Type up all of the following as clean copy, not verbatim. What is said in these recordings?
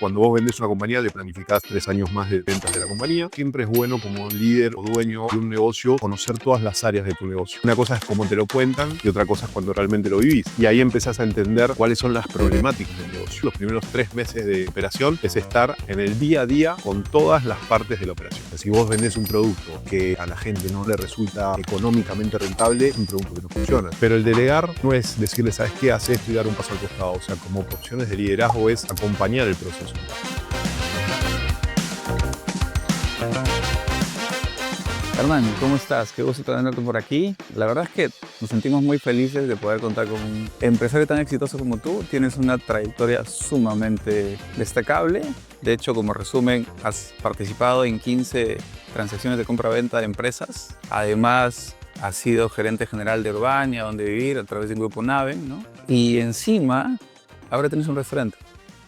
Cuando vos vendés una compañía, le planificás 3 años más de ventas de la compañía. Siempre es bueno como líder o dueño de un negocio conocer todas las áreas de tu negocio. Una cosa es cómo te lo cuentan y otra cosa es cuando realmente lo vivís. Y ahí empezás a entender cuáles son las problemáticas del negocio. Los primeros 3 meses de operación es estar en el día a día con todas las partes de la operación. Si vos vendés un producto que a la gente no le resulta económicamente rentable, es un producto que no funciona. Pero el delegar no es decirle, ¿sabes qué? Haz esto y dar un paso al costado. O sea, como opciones de liderazgo es acompañar el proceso. Hernán, ¿cómo estás? Qué gusto tenerte por aquí. La verdad es que nos sentimos muy felices de poder contar con un empresario tan exitoso como tú. Tienes una trayectoria sumamente destacable. De hecho, como resumen, has participado en 15 transacciones de compra-venta de empresas. Además, has sido gerente general de Urbania, Donde Vivir, a través del grupo Naven, ¿no? Y encima, ahora tienes un restaurante.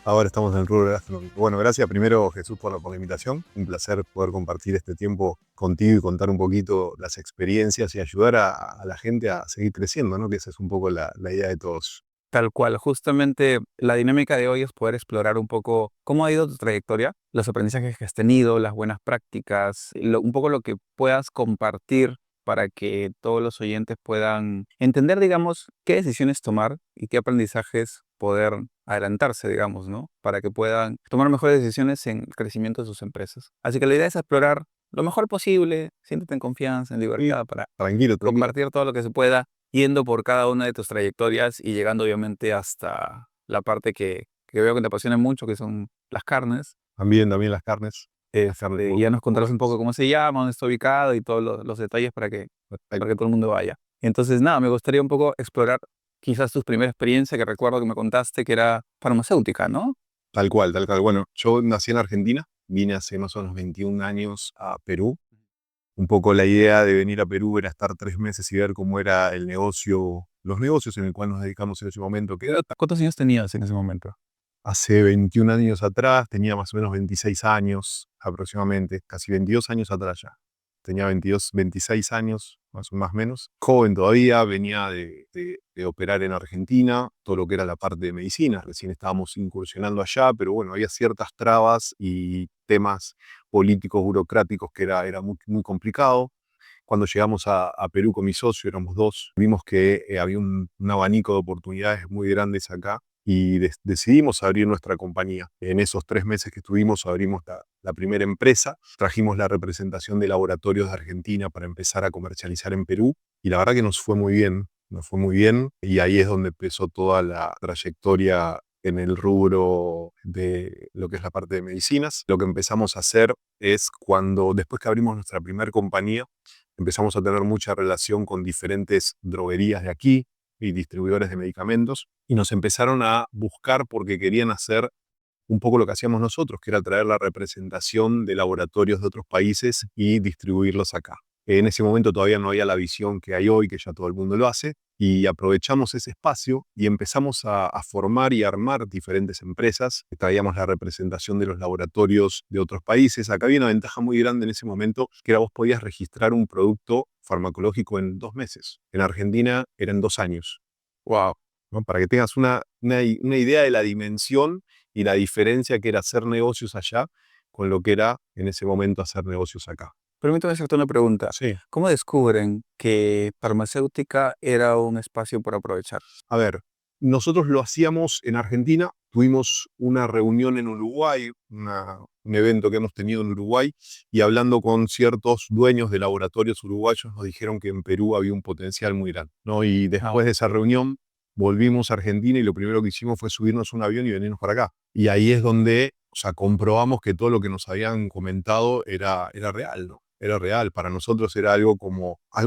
Ahora estamos en el rubro gastronómico. Bueno, gracias primero, Jesús, por la invitación. Un placer poder compartir este tiempo contigo y contar un poquito las experiencias y ayudar a la gente a seguir creciendo, ¿no? Que esa es un poco la idea de todos. Tal cual, justamente la dinámica de hoy es poder explorar un poco cómo ha ido tu trayectoria, los aprendizajes que has tenido, las buenas prácticas, un poco lo que puedas compartir para que todos los oyentes puedan entender, digamos, qué decisiones tomar y qué aprendizajes poder adelantarse, digamos, ¿no? Para que puedan tomar mejores decisiones en el crecimiento de sus empresas. Así que la idea es explorar lo mejor posible, siéntete en confianza, en Sí, libertad para tranquilo. compartir todo lo que se pueda, yendo por cada una de tus trayectorias y llegando obviamente hasta la parte que veo que te apasiona mucho, que son las carnes. También las carnes. Las carnes Y ya nos contarás un poco cómo se llama, dónde está ubicado y todos los detalles para que todo el mundo vaya. Entonces, nada, me gustaría un poco explorar quizás tu primera experiencia, que recuerdo que me contaste que era farmacéutica, ¿no? Tal cual, tal cual. Bueno, yo nací en Argentina, vine hace más o menos 21 años a Perú. Un poco la idea de venir a Perú era estar 3 meses y ver cómo era el negocio, los negocios en el cual nos dedicamos en ese momento, que era ¿Cuántos años tenías en ese momento? hace 21 años atrás, tenía más o menos 26 años aproximadamente, casi 22 años atrás ya. Tenía 22, 26 años, más o menos. Joven todavía, venía de operar en Argentina, todo lo que era la parte de medicina. Recién estábamos incursionando allá, pero bueno, había ciertas trabas y temas políticos, burocráticos que era muy, muy complicado. Cuando llegamos a Perú con mi socio, éramos dos, vimos que había un abanico de oportunidades muy grandes acá y decidimos abrir nuestra compañía. En esos 3 meses que estuvimos, abrimos la primera empresa, trajimos la representación de laboratorios de Argentina para empezar a comercializar en Perú y la verdad que nos fue muy bien, y ahí es donde empezó toda la trayectoria en el rubro de lo que es la parte de medicinas. Lo que empezamos a hacer es después que abrimos nuestra primera compañía, empezamos a tener mucha relación con diferentes droguerías de aquí y distribuidores de medicamentos y nos empezaron a buscar porque querían hacer un poco lo que hacíamos nosotros, que era traer la representación de laboratorios de otros países y distribuirlos acá. En ese momento todavía no había la visión que hay hoy, que ya todo el mundo lo hace, y aprovechamos ese espacio y empezamos a formar y armar diferentes empresas. Traíamos la representación de los laboratorios de otros países. Acá había una ventaja muy grande en ese momento, que era vos podías registrar un producto farmacológico en 2 meses. En Argentina eran 2 años. Wow. ¿No? Para que tengas una idea de la dimensión y la diferencia que era hacer negocios allá con lo que era en ese momento hacer negocios acá. Permítame hacerte una pregunta. Sí. ¿Cómo descubren que farmacéutica era un espacio por aprovechar? A ver, nosotros lo hacíamos en Argentina, tuvimos una reunión en Uruguay, un evento que hemos tenido en Uruguay, y hablando con ciertos dueños de laboratorios uruguayos nos dijeron que en Perú había un potencial muy grande, ¿no? Y Ah, después de esa reunión volvimos a Argentina y lo primero que hicimos fue subirnos a un avión y venirnos para acá. Y ahí es donde, o sea, comprobamos que todo lo que nos habían comentado era real, ¿no? Era real. Para nosotros era algo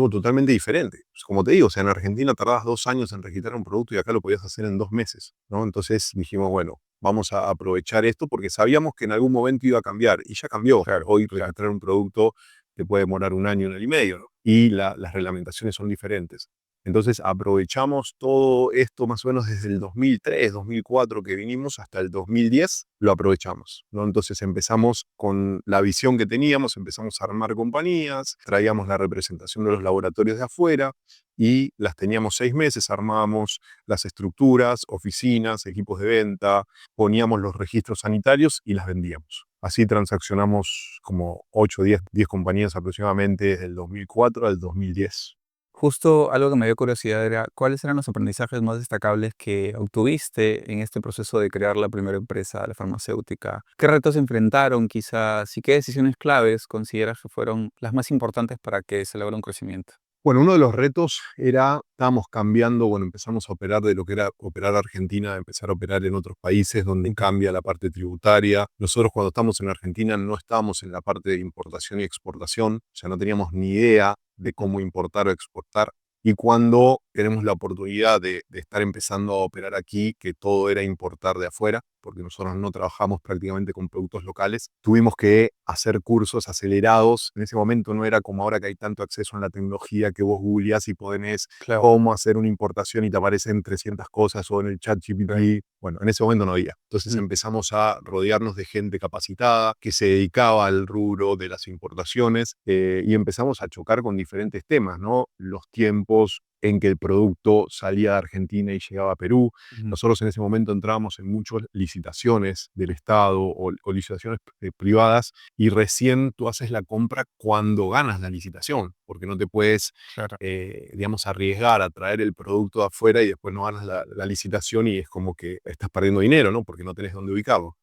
totalmente diferente. Pues, como te digo, o sea, en Argentina tardabas 2 años en registrar un producto y acá lo podías hacer en 2 meses, ¿no? Entonces dijimos, bueno, vamos a aprovechar esto porque sabíamos que en algún momento iba a cambiar y ya cambió. claro, Hoy claro. registrar un producto te puede demorar un año y medio, ¿no? Y las reglamentaciones son diferentes. Entonces aprovechamos todo esto más o menos desde el 2003, 2004 que vinimos hasta el 2010, lo aprovechamos, ¿no? Entonces empezamos con la visión que teníamos, empezamos a armar compañías, traíamos la representación de los laboratorios de afuera y las teníamos 6 meses, armábamos las estructuras, oficinas, equipos de venta, poníamos los registros sanitarios y las vendíamos. Así transaccionamos como 8, 10 compañías aproximadamente desde el 2004 al 2010. Justo algo que me dio curiosidad era, ¿cuáles eran los aprendizajes más destacables que obtuviste en este proceso de crear la primera empresa, la farmacéutica? ¿Qué retos se enfrentaron quizás y qué decisiones claves consideras que fueron las más importantes para que se logre un crecimiento? Bueno, uno de los retos era, estábamos cambiando, bueno, empezamos a operar de lo que era operar Argentina, a empezar a operar en otros países donde cambia la parte tributaria. Nosotros cuando estamos en Argentina no estábamos en la parte de importación y exportación, o sea, no teníamos ni idea de cómo importar o exportar. Y cuando tenemos la oportunidad de estar empezando a operar aquí, que todo era importar de afuera, porque nosotros no trabajamos prácticamente con productos locales, tuvimos que hacer cursos acelerados. En ese momento no era como ahora que hay tanto acceso a la tecnología que vos googleás y ponés Claro. cómo hacer una importación y te aparecen 300 cosas o en el chat GPT. Bueno, en ese momento no había. Entonces empezamos a rodearnos de gente capacitada que se dedicaba al rubro de las importaciones y empezamos a chocar con diferentes temas, ¿no? Los tiempos en que el producto salía de Argentina y llegaba a Perú. Nosotros en ese momento entrábamos en muchas licitaciones del Estado o licitaciones privadas y recién tú haces la compra cuando ganas la licitación, porque no te puedes, Claro. digamos, arriesgar a traer el producto de afuera y después no ganas la licitación y es como que estás perdiendo dinero, ¿no? Porque no tenés dónde ubicarlo.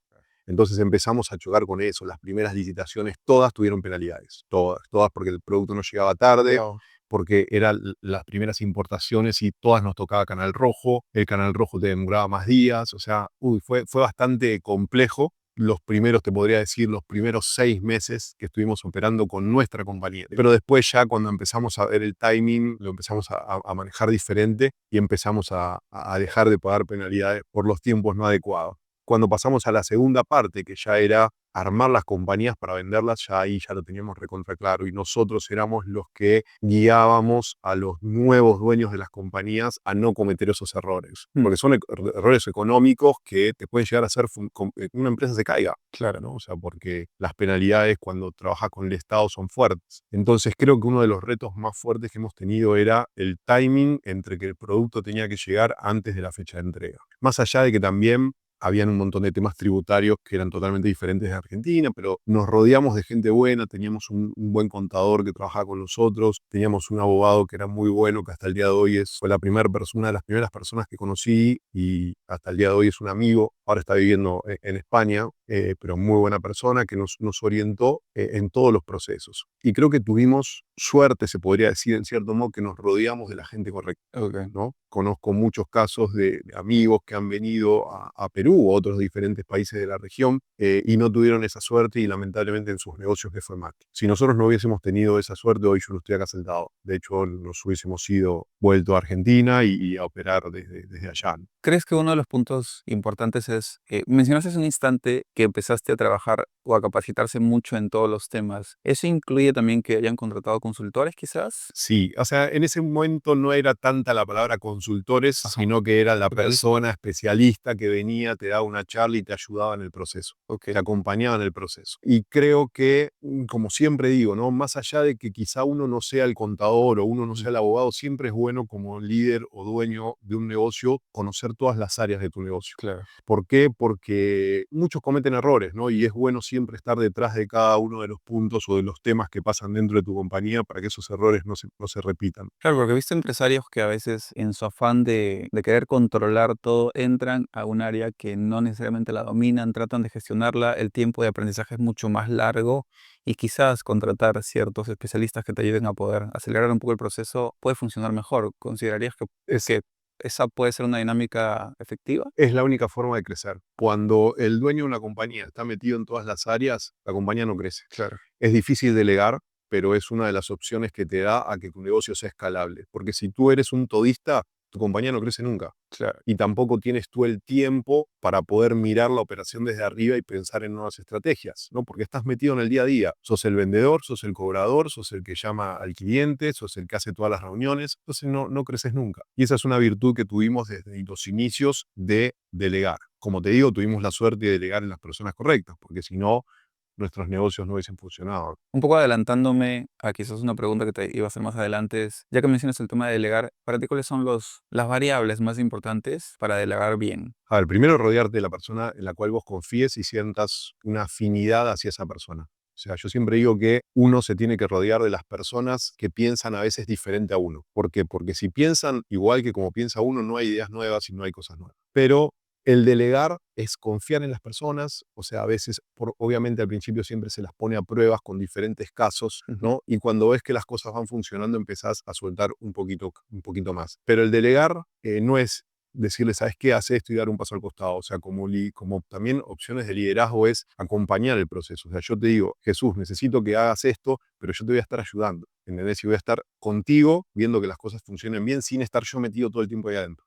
Entonces empezamos a chocar con eso. Las primeras licitaciones todas tuvieron penalidades, todas porque el producto no llegaba tarde, Wow. porque eran las primeras importaciones y todas nos tocaba Canal Rojo, el Canal Rojo te demoraba más días, o sea, fue bastante complejo. Los primeros, te podría decir, los primeros 6 meses que estuvimos operando con nuestra compañía. Pero después ya cuando empezamos a ver el timing, lo empezamos a manejar diferente y empezamos a dejar de pagar penalidades por los tiempos no adecuados. Cuando pasamos a la segunda parte, que ya era armar las compañías para venderlas, ya ahí ya lo teníamos recontra claro y nosotros éramos los que guiábamos a los nuevos dueños de las compañías a no cometer esos errores, porque son errores económicos que te pueden llegar a hacer que una empresa se caiga, claro, ¿no? O sea, porque las penalidades cuando trabajas con el Estado son fuertes. Entonces creo que uno de los retos más fuertes que hemos tenido era el timing entre que el producto tenía que llegar antes de la fecha de entrega. Más allá de que también habían un montón de temas tributarios que eran totalmente diferentes de Argentina, pero nos rodeamos de gente buena, teníamos un buen contador que trabajaba con nosotros, teníamos un abogado que era muy bueno, que hasta el día de hoy fue una de las primeras personas que conocí y hasta el día de hoy es un amigo, ahora está viviendo en España, pero muy buena persona que nos orientó en todos los procesos. Y creo que tuvimos suerte, se podría decir en cierto modo, que nos rodeamos de la gente correcta. Okay. ¿No? Conozco muchos casos de amigos que han venido a Perú o otros diferentes países de la región y no tuvieron esa suerte y lamentablemente en sus negocios les fue mal. Si nosotros no hubiésemos tenido esa suerte, hoy yo no estoy acá sentado. De hecho, nos hubiésemos ido vuelto a Argentina y a operar desde allá. ¿Crees que uno de los puntos importantes es, mencionaste hace un instante que empezaste a trabajar o a capacitarse mucho en todos los temas? ¿Eso incluye también que hayan contratado consultores quizás? Sí, o sea, en ese momento no era tanta la palabra consultores, Ajá. sino que era la Ok. persona especialista que venía, te daba una charla y te ayudaba en el proceso, Ok. te acompañaba en el proceso. Y creo que, como siempre digo, ¿no? Más allá de que quizá uno no sea el contador o uno no sea el abogado, siempre es bueno como líder o dueño de un negocio conocer todas las áreas de tu negocio. Claro. ¿Por qué? Porque muchos cometen errores, ¿no? Y es bueno siempre estar detrás de cada uno de los puntos o de los temas que pasan dentro de tu compañía para que esos errores no se repitan. Claro, porque he visto empresarios que a veces en su afán de querer controlar todo, entran a un área que no necesariamente la dominan, tratan de gestionarla, el tiempo de aprendizaje es mucho más largo y quizás contratar ciertos especialistas que te ayuden a poder acelerar un poco el proceso puede funcionar mejor. ¿Considerarías Es, que esa puede ser una dinámica efectiva? es la única forma de crecer. Cuando el dueño de una compañía está metido en todas las áreas, la compañía no crece. Claro. Es difícil delegar, pero es una de las opciones que te da a que tu negocio sea escalable. Porque si tú eres un todista, tu compañía no crece nunca. Claro. Y tampoco tienes tú el tiempo para poder mirar la operación desde arriba y pensar en nuevas estrategias, ¿no? Porque estás metido en el día a día. Sos el vendedor, sos el cobrador, sos el que llama al cliente, sos el que hace todas las reuniones. Entonces no creces nunca. Y esa es una virtud que tuvimos desde los inicios de delegar. Como te digo, tuvimos la suerte de delegar en las personas correctas, porque si no, nuestros negocios no hubiesen funcionado. Un poco adelantándome a quizás una pregunta que te iba a hacer más adelante, es, ya que mencionas el tema de delegar, ¿para ti cuáles son las variables más importantes para delegar bien? A ver, primero rodearte de la persona en la cual vos confíes y sientas una afinidad hacia esa persona. O sea, yo siempre digo que uno se tiene que rodear de las personas que piensan a veces diferente a uno. ¿Por qué? Porque si piensan igual que como piensa uno, no hay ideas nuevas y no hay cosas nuevas. Pero el delegar es confiar en las personas, o sea, a veces, obviamente al principio siempre se las pone a pruebas con diferentes casos, ¿no? Y cuando ves que las cosas van funcionando, empezás a soltar un poquito más. Pero el delegar no es decirle, ¿sabes qué? Hace esto y dar un paso al costado. O sea, como también opciones de liderazgo es acompañar el proceso. O sea, yo te digo, Jesús, necesito que hagas esto, pero yo te voy a estar ayudando, ¿entendés? Y voy a estar contigo viendo que las cosas funcionen bien sin estar yo metido todo el tiempo ahí adentro,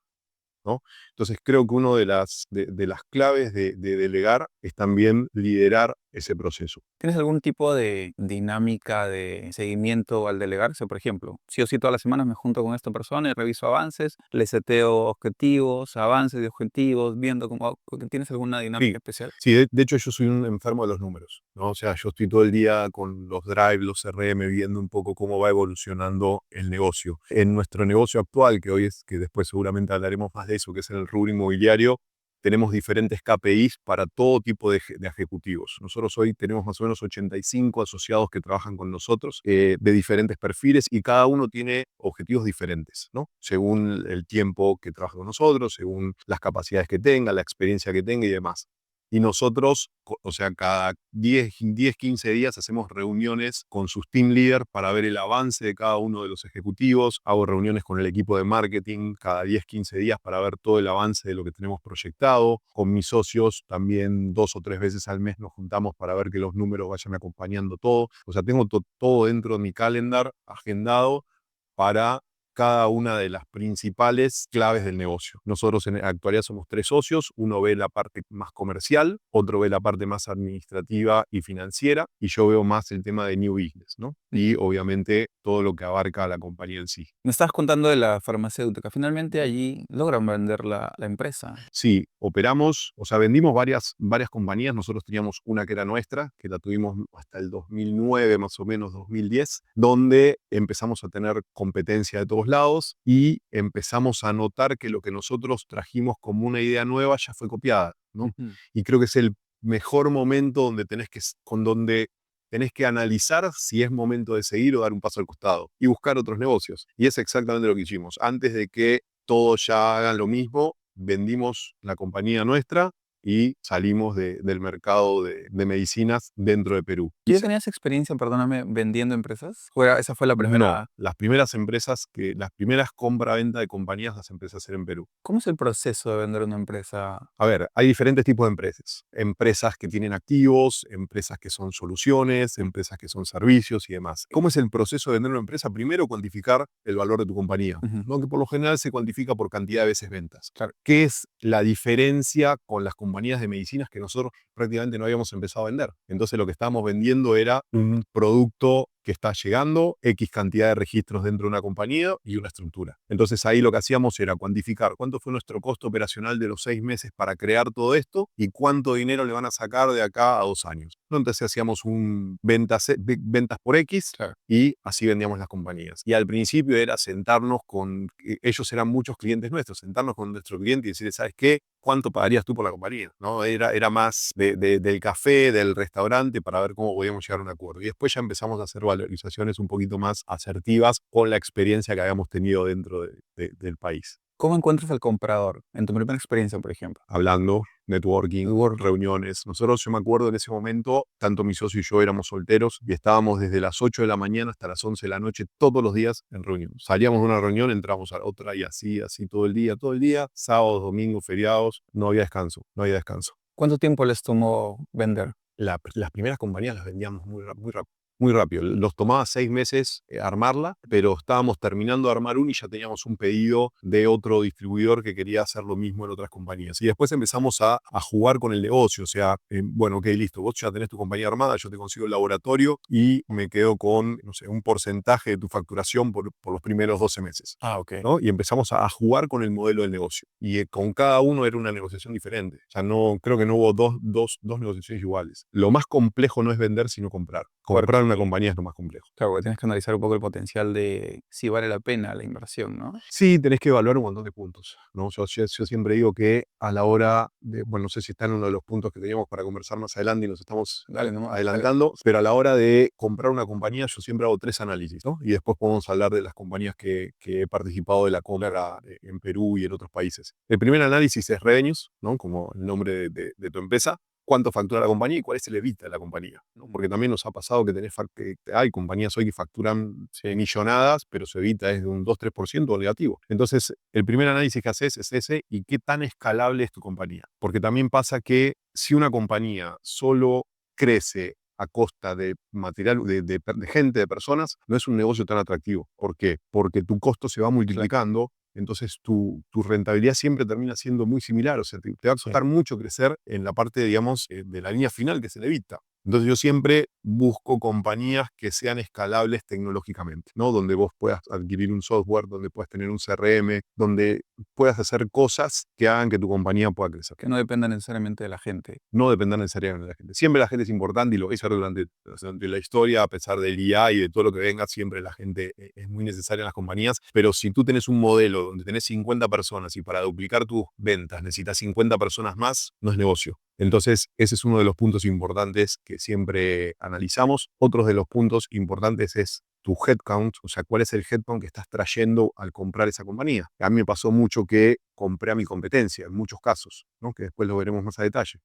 ¿no? Entonces creo que una de las claves de delegar es también liderar ese proceso. ¿Tienes algún tipo de dinámica de seguimiento al delegarse? Por ejemplo, sí o sí todas las semanas me junto con esta persona y reviso avances, le seteo objetivos, avances de objetivos, viendo cómo... ¿Tienes alguna dinámica Sí, especial? sí, de hecho yo soy un enfermo de los números, ¿no? O sea, yo estoy todo el día con los Drive, los CRM, viendo un poco cómo va evolucionando el negocio. En nuestro negocio actual, que hoy es, que después seguramente hablaremos más de eso, que es en el rubro inmobiliario, tenemos diferentes KPIs para todo tipo de ejecutivos. Nosotros hoy tenemos más o menos 85 asociados que trabajan con nosotros, de diferentes perfiles, y cada uno tiene objetivos diferentes, ¿no? Según el tiempo que trabaja con nosotros, según las capacidades que tenga, la experiencia que tenga y demás. Y nosotros, o sea, cada 15 días hacemos reuniones con sus team leaders para ver el avance de cada uno de los ejecutivos. Hago reuniones con el equipo de marketing cada 15 días para ver todo el avance de lo que tenemos proyectado. Con mis socios también 2 o 3 veces al mes nos juntamos para ver que los números vayan acompañando todo. O sea, tengo todo dentro de mi calendar agendado para cada una de las principales claves del negocio. Nosotros en la actualidad somos 3 socios, uno ve la parte más comercial, otro ve la parte más administrativa y financiera, y yo veo más el tema de new business, ¿no? Y obviamente todo lo que abarca a la compañía en sí. Me estabas contando de la farmacéutica. Finalmente allí logran vender la empresa. Sí, operamos, o sea, vendimos varias compañías. Nosotros teníamos una que era nuestra, que la tuvimos hasta el 2009, más o menos 2010, donde empezamos a tener competencia de todos lados y empezamos a notar que lo que nosotros trajimos como una idea nueva ya fue copiada, ¿no? Ujú. Y creo que es el mejor momento donde tenés que analizar si es momento de seguir o dar un paso al costado y buscar otros negocios. Y es exactamente lo que hicimos. Antes de que todos ya hagan lo mismo, vendimos la compañía nuestra y salimos del mercado de medicinas dentro de Perú. ¿Tú ya tenías experiencia, perdóname, vendiendo empresas? ¿Esa fue la No, primera? las primeras compra-venta de compañías las empecé a hacer en Perú. ¿Cómo es el proceso de vender una empresa? A ver, hay diferentes tipos de empresas. Empresas que tienen activos, empresas que son soluciones, empresas que son servicios y demás. ¿Cómo es el proceso de vender una empresa? Primero, cuantificar el valor de tu compañía, Ujú. ¿no? Que por lo general se cuantifica por cantidad de veces ventas. Claro. ¿Qué es la diferencia con las compañías de medicinas que nosotros prácticamente no habíamos empezado a vender? Entonces lo que estábamos vendiendo era un producto que está llegando, X cantidad de registros dentro de una compañía y una estructura. Entonces ahí lo que hacíamos era cuantificar cuánto fue nuestro costo operacional de los 6 meses para crear todo esto y cuánto dinero le van a sacar de acá a 2 años. Entonces hacíamos ventas por X Claro. y así vendíamos las compañías. Y al principio era sentarnos ellos eran muchos clientes nuestros, sentarnos con nuestro cliente y decirle, ¿sabes qué? ¿Cuánto pagarías tú por la compañía? ¿No? Era más del café, del restaurante, para ver cómo podíamos llegar a un acuerdo. Y después ya empezamos a hacer valorizaciones un poquito más asertivas con la experiencia que habíamos tenido dentro del país. ¿Cómo encuentras al comprador? En tu primera experiencia, por ejemplo. Hablando, networking, reuniones. Nosotros, yo me acuerdo en ese momento, tanto mi socio y yo éramos solteros y estábamos desde las 8 de la mañana hasta las 11 de la noche todos los días en reunión. Salíamos de una reunión, entramos a otra y así todo el día, sábados, domingos, feriados, no había descanso, no había descanso. ¿Cuánto tiempo les tomó vender? Las primeras compañías las vendíamos muy rápido. muy rápido. Nos tomaba 6 meses armarla, pero estábamos terminando de armar una y ya teníamos un pedido de otro distribuidor que quería hacer lo mismo en otras compañías. Y después empezamos a jugar con el negocio, o sea, bueno, ok, listo, vos ya tenés tu compañía armada, yo te consigo el laboratorio y me quedo con, no sé, un porcentaje de tu facturación por los primeros 12 meses. Ah, ok. ¿No? Y empezamos a jugar con el modelo del negocio. Y con cada uno era una negociación diferente. O sea, creo que no hubo dos negociaciones iguales. Lo más complejo no es vender, sino comprar. Comprar una compañía es lo más complejo. Claro, porque tienes que analizar un poco el potencial de si vale la pena la inversión, ¿no? Sí, tenés que evaluar un montón de puntos, ¿no? Yo siempre digo que a la hora de, bueno, no sé si está en uno de los puntos que teníamos para conversar más adelante y nos estamos Dale nomás, adelantando, pero a la hora de comprar una compañía yo siempre hago 3 análisis, ¿no? Y después podemos hablar de las compañías que he participado de la compra en Perú y en otros países. El primer análisis es revenues, ¿no? Como el nombre de tu empresa. Cuánto factura la compañía y cuál es el EBITDA de la compañía, ¿no? Porque también nos ha pasado que hay compañías hoy que facturan millonadas, pero su EBITDA es de un 2-3% negativo. Entonces, el primer análisis que haces es ese y qué tan escalable es tu compañía. Porque también pasa que si una compañía solo crece a costa de material, de gente, de personas, no es un negocio tan atractivo. ¿Por qué? Porque tu costo se va multiplicando. Entonces tu rentabilidad siempre termina siendo muy similar, o sea, te va a costar mucho crecer en la parte, digamos, de la línea final que se le evita. Entonces yo siempre busco compañías que sean escalables tecnológicamente, ¿no? Donde vos puedas adquirir un software, donde puedas tener un CRM, donde puedas hacer cosas que hagan que tu compañía pueda crecer. Que no dependa necesariamente de la gente. No depender necesariamente de la gente. Siempre la gente es importante y lo es durante la historia, a pesar del IA y de todo lo que venga, siempre la gente es muy necesaria en las compañías. Pero si tú tienes un modelo donde tenés 50 personas y para duplicar tus ventas necesitas 50 personas más, no es negocio. Entonces, ese es uno de los puntos importantes que siempre analizamos. Otro de los puntos importantes es tu headcount, o sea, cuál es el headcount que estás trayendo al comprar esa compañía. A mí me pasó mucho que compré a mi competencia, en muchos casos, ¿no? Que después lo veremos más a detalle.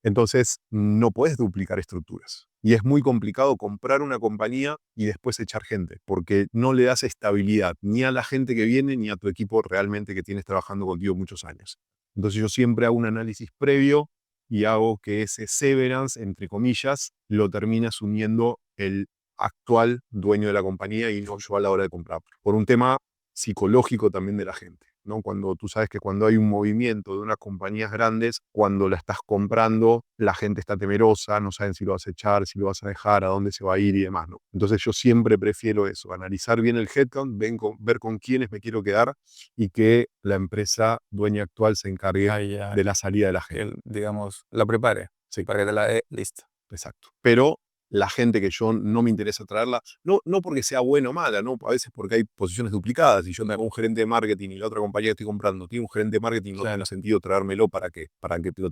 Entonces, no puedes duplicar estructuras. Y es muy complicado comprar una compañía y después echar gente, porque no le das estabilidad ni a la gente que viene ni a tu equipo realmente que tienes trabajando contigo muchos años. Entonces yo siempre hago un análisis previo y hago que ese severance, entre comillas, lo termine asumiendo el actual dueño de la compañía y no yo a la hora de comprar. Por un tema psicológico también de la gente, ¿no? Cuando tú sabes que cuando hay un movimiento de unas compañías grandes, cuando la estás comprando, la gente está temerosa, no saben si lo vas a echar, si lo vas a dejar, a dónde se va a ir y demás, ¿no? Entonces yo siempre prefiero eso, analizar bien el headcount, ver con quiénes me quiero quedar y que la empresa dueña actual se encargue de la salida de la gente. Digamos, la prepare. Sí. Para que te la dé lista. Exacto. Pero la gente que yo no me interesa traerla, no porque sea buena o mala, ¿no? A veces porque hay posiciones duplicadas. Si yo tengo un gerente de marketing y la otra compañía que estoy comprando tiene un gerente de marketing, no tiene sentido traérmelo para que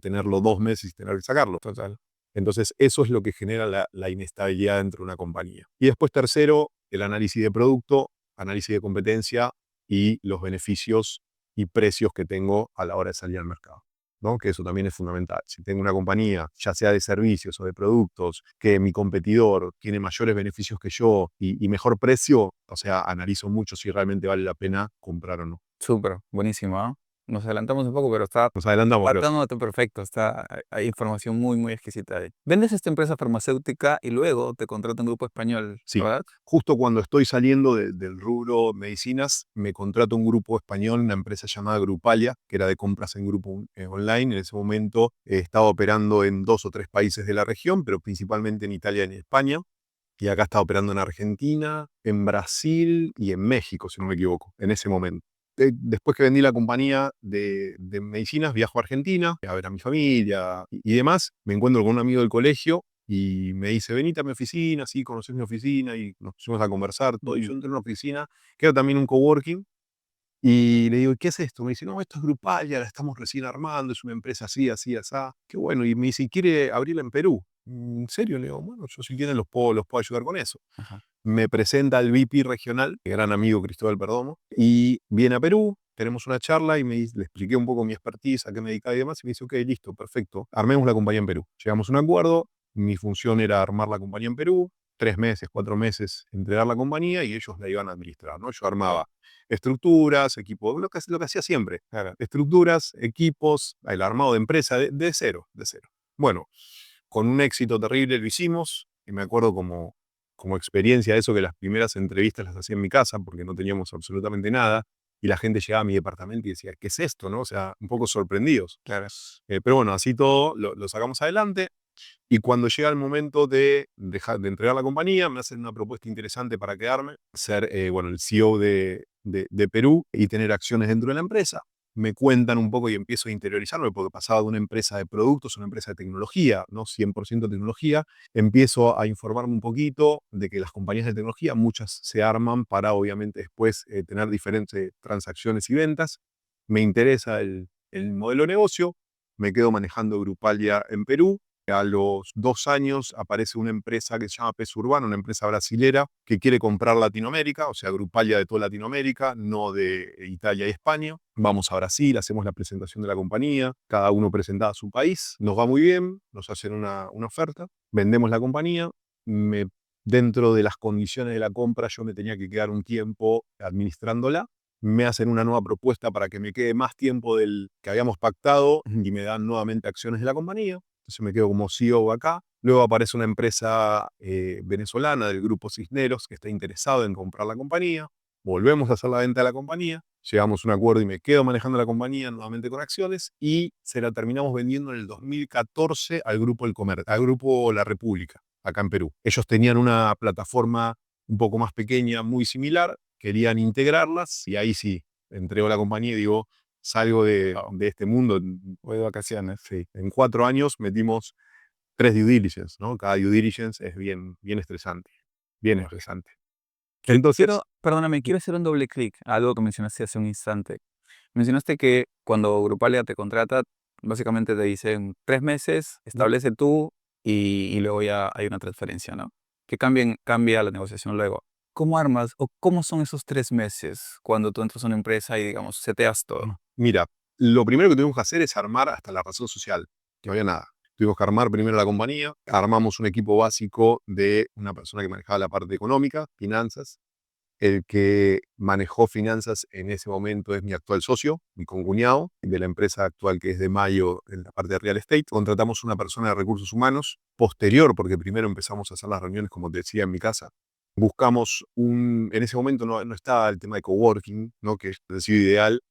tenerlo 2 meses y tener que sacarlo. Total. Entonces, eso es lo que genera la inestabilidad dentro de una compañía. Y después, tercero, el análisis de producto, análisis de competencia y los beneficios y precios que tengo a la hora de salir al mercado, ¿no? Que eso también es fundamental. Si tengo una compañía, ya sea de servicios o de productos, que mi competidor tiene mayores beneficios que yo y mejor precio, o sea, analizo mucho si realmente vale la pena comprar o no. Súper, buenísimo, ¿ah? Nos adelantamos un poco, pero está Nos adelantamos, creo. tratándote perfecto. Hay información muy, muy exquisita ahí. Vendes esta empresa farmacéutica y luego te contrata un grupo español, Sí. ¿verdad? Justo cuando estoy saliendo del rubro medicinas, me contrata un grupo español, una empresa llamada Grupalia, que era de compras en grupo online. En ese momento estaba operando en 2 o 3 países de la región, pero principalmente en Italia y en España. Y acá estaba operando en Argentina, en Brasil y en México, si no me equivoco, en ese momento. Después que vendí la compañía de medicinas, viajo a Argentina a ver a mi familia y demás. Me encuentro con un amigo del colegio y me dice, venite a mi oficina, sí, conocés mi oficina, y nos pusimos a conversar todo. Y yo entré en una oficina, que era también un coworking, y le digo, ¿qué es esto? Me dice, no, esto es Grupal, ya la estamos recién armando, es una empresa así, así, así. Qué bueno. Y me dice, ¿quiere abrirla en Perú? ¿En serio? Le digo, bueno, yo si quieren los puedo ayudar con eso. Ajá. Me presenta al VP regional, mi gran amigo Cristóbal Perdomo, y viene a Perú, tenemos una charla y le expliqué un poco mi expertise, a qué me dedicaba y demás, y me dice, ok, listo, perfecto, armemos la compañía en Perú. Llegamos a un acuerdo, mi función era armar la compañía en Perú, 3 meses, 4 meses, entregar la compañía y ellos la iban a administrar, ¿no? Yo armaba estructuras, equipos, lo que hacía siempre, estructuras, equipos, el armado de empresa, de cero, de cero. Bueno, con un éxito terrible lo hicimos, y me acuerdo como como experiencia eso, que las primeras entrevistas las hacía en mi casa porque no teníamos absolutamente nada y la gente llegaba a mi departamento y decía, ¿qué es esto? ¿No? O sea, un poco sorprendidos. Claro. Pero bueno, así todo lo sacamos adelante. Y cuando llega el momento de entregar la compañía, me hacen una propuesta interesante para quedarme, ser bueno, el CEO de Perú y tener acciones dentro de la empresa. Me cuentan un poco y empiezo a interiorizarme porque pasaba de una empresa de productos a una empresa de tecnología, ¿no? 100% tecnología. Empiezo a informarme un poquito de que las compañías de tecnología, muchas se arman para obviamente después tener diferentes transacciones y ventas. Me interesa el modelo de negocio, me quedo manejando Grupalia en Perú. A los 2 años aparece una empresa que se llama Pez Urbano, una empresa brasilera que quiere comprar Latinoamérica, o sea, Grupalia de toda Latinoamérica, no de Italia y España. Vamos a Brasil, hacemos la presentación de la compañía, cada uno presentaba a su país, nos va muy bien, nos hacen una oferta, vendemos la compañía, dentro de las condiciones de la compra yo me tenía que quedar un tiempo administrándola. Me hacen una nueva propuesta para que me quede más tiempo del que habíamos pactado y me dan nuevamente acciones de la compañía. Entonces me quedo como CEO acá. Luego aparece una empresa venezolana del grupo Cisneros que está interesado en comprar la compañía. Volvemos a hacer la venta de la compañía. Llegamos a un acuerdo y me quedo manejando la compañía nuevamente con acciones y se la terminamos vendiendo en el 2014 al grupo al grupo La República, acá en Perú. Ellos tenían una plataforma un poco más pequeña, muy similar, querían integrarlas y ahí sí, entrego la compañía y digo, salgo de este mundo. Voy de vacaciones. Sí. En 4 años metimos 3 due diligence, ¿no? Cada due diligence es bien, bien estresante. Bien estresante. Entonces, Perdóname, quiero hacer un doble clic a algo que mencionaste hace un instante. Mencionaste que cuando Grupalia te contrata, básicamente te dicen 3 meses, establece tú y luego ya hay una transferencia, ¿no? Que cambia la negociación luego. ¿Cómo armas o cómo son esos 3 meses cuando tú entras a una empresa y, digamos, seteas todo? mira, lo primero que tuvimos que hacer es armar hasta la razón social. No había nada. Tuvimos que armar primero la compañía, armamos un equipo básico de una persona que manejaba la parte económica, finanzas. El que manejó finanzas en ese momento es mi actual socio, mi concuñado, de la empresa actual que es de Mayo en la parte de real estate. Contratamos una persona de recursos humanos posterior, porque primero empezamos a hacer las reuniones, como te decía, en mi casa. Buscamos en ese momento no estaba el tema de coworking, ¿no? Que es el sido ideal.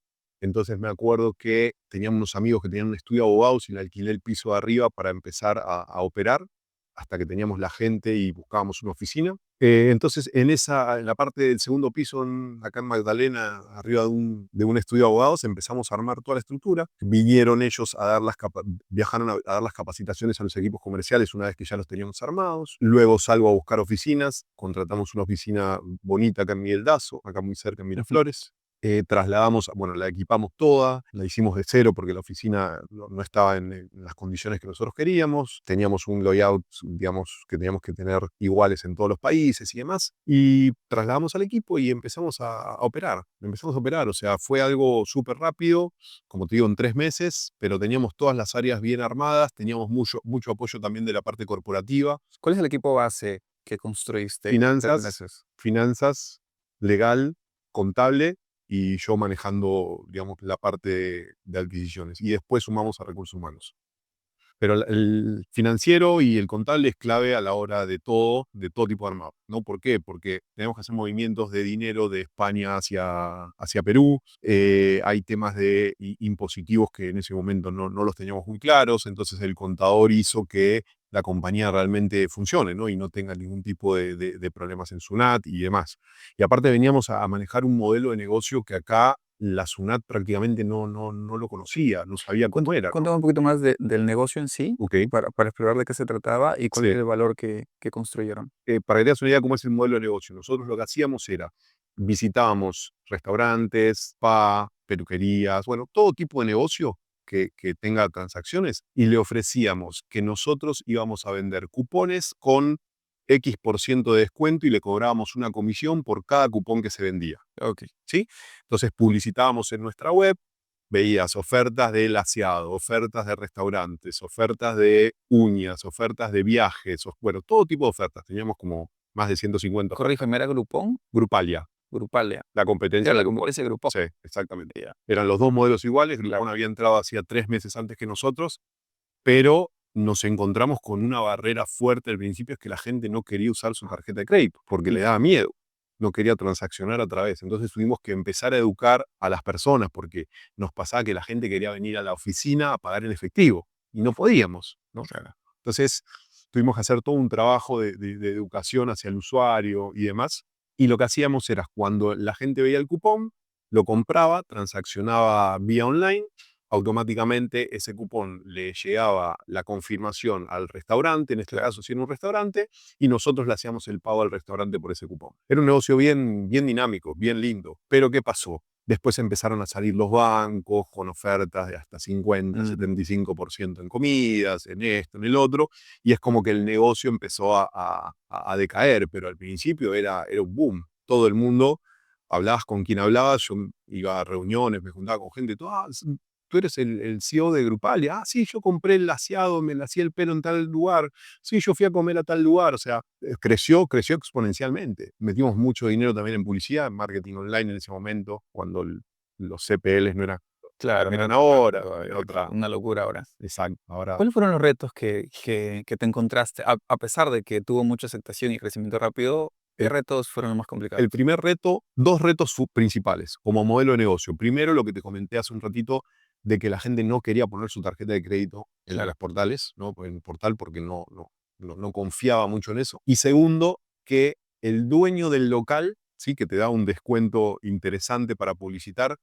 Entonces me acuerdo que teníamos unos amigos que tenían un estudio de abogados y le alquilé el piso de arriba para empezar a operar hasta que teníamos la gente y buscábamos una oficina. Entonces, en la parte del segundo piso, acá en Magdalena, arriba de un estudio de abogados, empezamos a armar toda la estructura. Vinieron ellos a dar viajaron a dar las capacitaciones a los equipos comerciales una vez que ya los teníamos armados. Luego salgo a buscar oficinas, contratamos una oficina bonita acá en Miguel Dazo, acá muy cerca en Miraflores. Trasladamos, bueno, la equipamos toda, la hicimos de cero porque la oficina no estaba en las condiciones que nosotros queríamos. Teníamos un layout, digamos, que teníamos que tener iguales en todos los países y demás. Y trasladamos al equipo y empezamos a operar. Empezamos a operar, o sea, fue algo súper rápido, como te digo, en 3 meses, pero teníamos todas las áreas bien armadas, teníamos mucho apoyo también de la parte corporativa. ¿Cuál es el equipo base que construiste en 3 Finanzas, meses? finanzas, legal, contable y yo manejando, digamos, la parte de adquisiciones. Y después sumamos a recursos humanos. Pero el financiero y el contable es clave a la hora de todo tipo de armado, ¿no? ¿Por qué? Porque tenemos que hacer movimientos de dinero de España hacia Perú. Hay temas de impositivos que en ese momento no los teníamos muy claros. Entonces el contador hizo que la compañía realmente funcione, ¿no? Y no tenga ningún tipo de problemas en SUNAT y demás. Y aparte veníamos a manejar un modelo de negocio que acá la SUNAT prácticamente no lo conocía, no sabía cómo era, ¿no? Cuéntame un poquito más del negocio en sí, Ok, para explorar de qué se trataba y cuál sí. es el valor que construyeron. Para que te hagas una idea de cómo es el modelo de negocio, nosotros lo que hacíamos era, visitábamos restaurantes, spa, peluquerías, bueno, todo tipo de negocio que tenga transacciones y le ofrecíamos que nosotros íbamos a vender cupones con X% de descuento y le cobrábamos una comisión por cada cupón que se vendía. Ok. ¿Sí? Entonces publicitábamos en nuestra web, veías ofertas de laseado, ofertas de restaurantes, ofertas de uñas, ofertas de viajes, bueno, todo tipo de ofertas. Teníamos como más de 150 ofertas. Corrígeme, ¿era Groupon? Grupalia, Grupalia. la competencia Era de la Groupon. competencia de Groupon. Sí, exactamente. Ya. Eran los dos modelos iguales. Groupon Claro. había entrado hacía 3 meses antes que nosotros, pero nos encontramos con una barrera fuerte al principio, es que la gente no quería usar su tarjeta de crédito, porque le daba miedo, no quería transaccionar a través. Entonces tuvimos que empezar a educar a las personas, porque nos pasaba que la gente quería venir a la oficina a pagar en efectivo, y no podíamos, ¿no? Claro. Entonces tuvimos que hacer todo un trabajo de educación hacia el usuario y demás. Y lo que hacíamos era, cuando la gente veía el cupón, lo compraba, transaccionaba vía online, automáticamente ese cupón le llegaba la confirmación al restaurante, en este Claro. caso si era un restaurante, y nosotros le hacíamos el pago al restaurante por ese cupón. Era un negocio bien, bien dinámico, bien lindo. Pero ¿qué pasó? Después empezaron a salir los bancos con ofertas de hasta 50, 75% en comidas, en esto, en el otro, y es como que el negocio empezó a decaer, pero al principio era un boom. Todo el mundo, hablabas con quien hablabas, yo iba a reuniones, me juntaba con gente, tú eres el CEO de Grupalia. Ah, sí, yo compré el laseado, me lacé el pelo en tal lugar. Sí, yo fui a comer a tal lugar. O sea, creció exponencialmente. Metimos mucho dinero también en publicidad, en marketing online en ese momento, cuando los CPLs no eran lo Claro, que no era eran tan fuerte ahora. todavía, Era otra. una locura ahora. Exacto. Ahora, ¿Cuáles fueron los retos que te encontraste? A pesar de que tuvo mucha aceptación y crecimiento rápido, ¿qué el, retos fueron los más el complicados? primer reto, dos retos principales como modelo de negocio. Primero, lo que te comenté hace un ratito, de que la gente no quería poner su tarjeta de crédito en Claro. los portales, ¿no? En el portal, porque no confiaba mucho en eso. Y segundo, que el dueño del local, ¿sí? Que te da un descuento interesante para publicitar,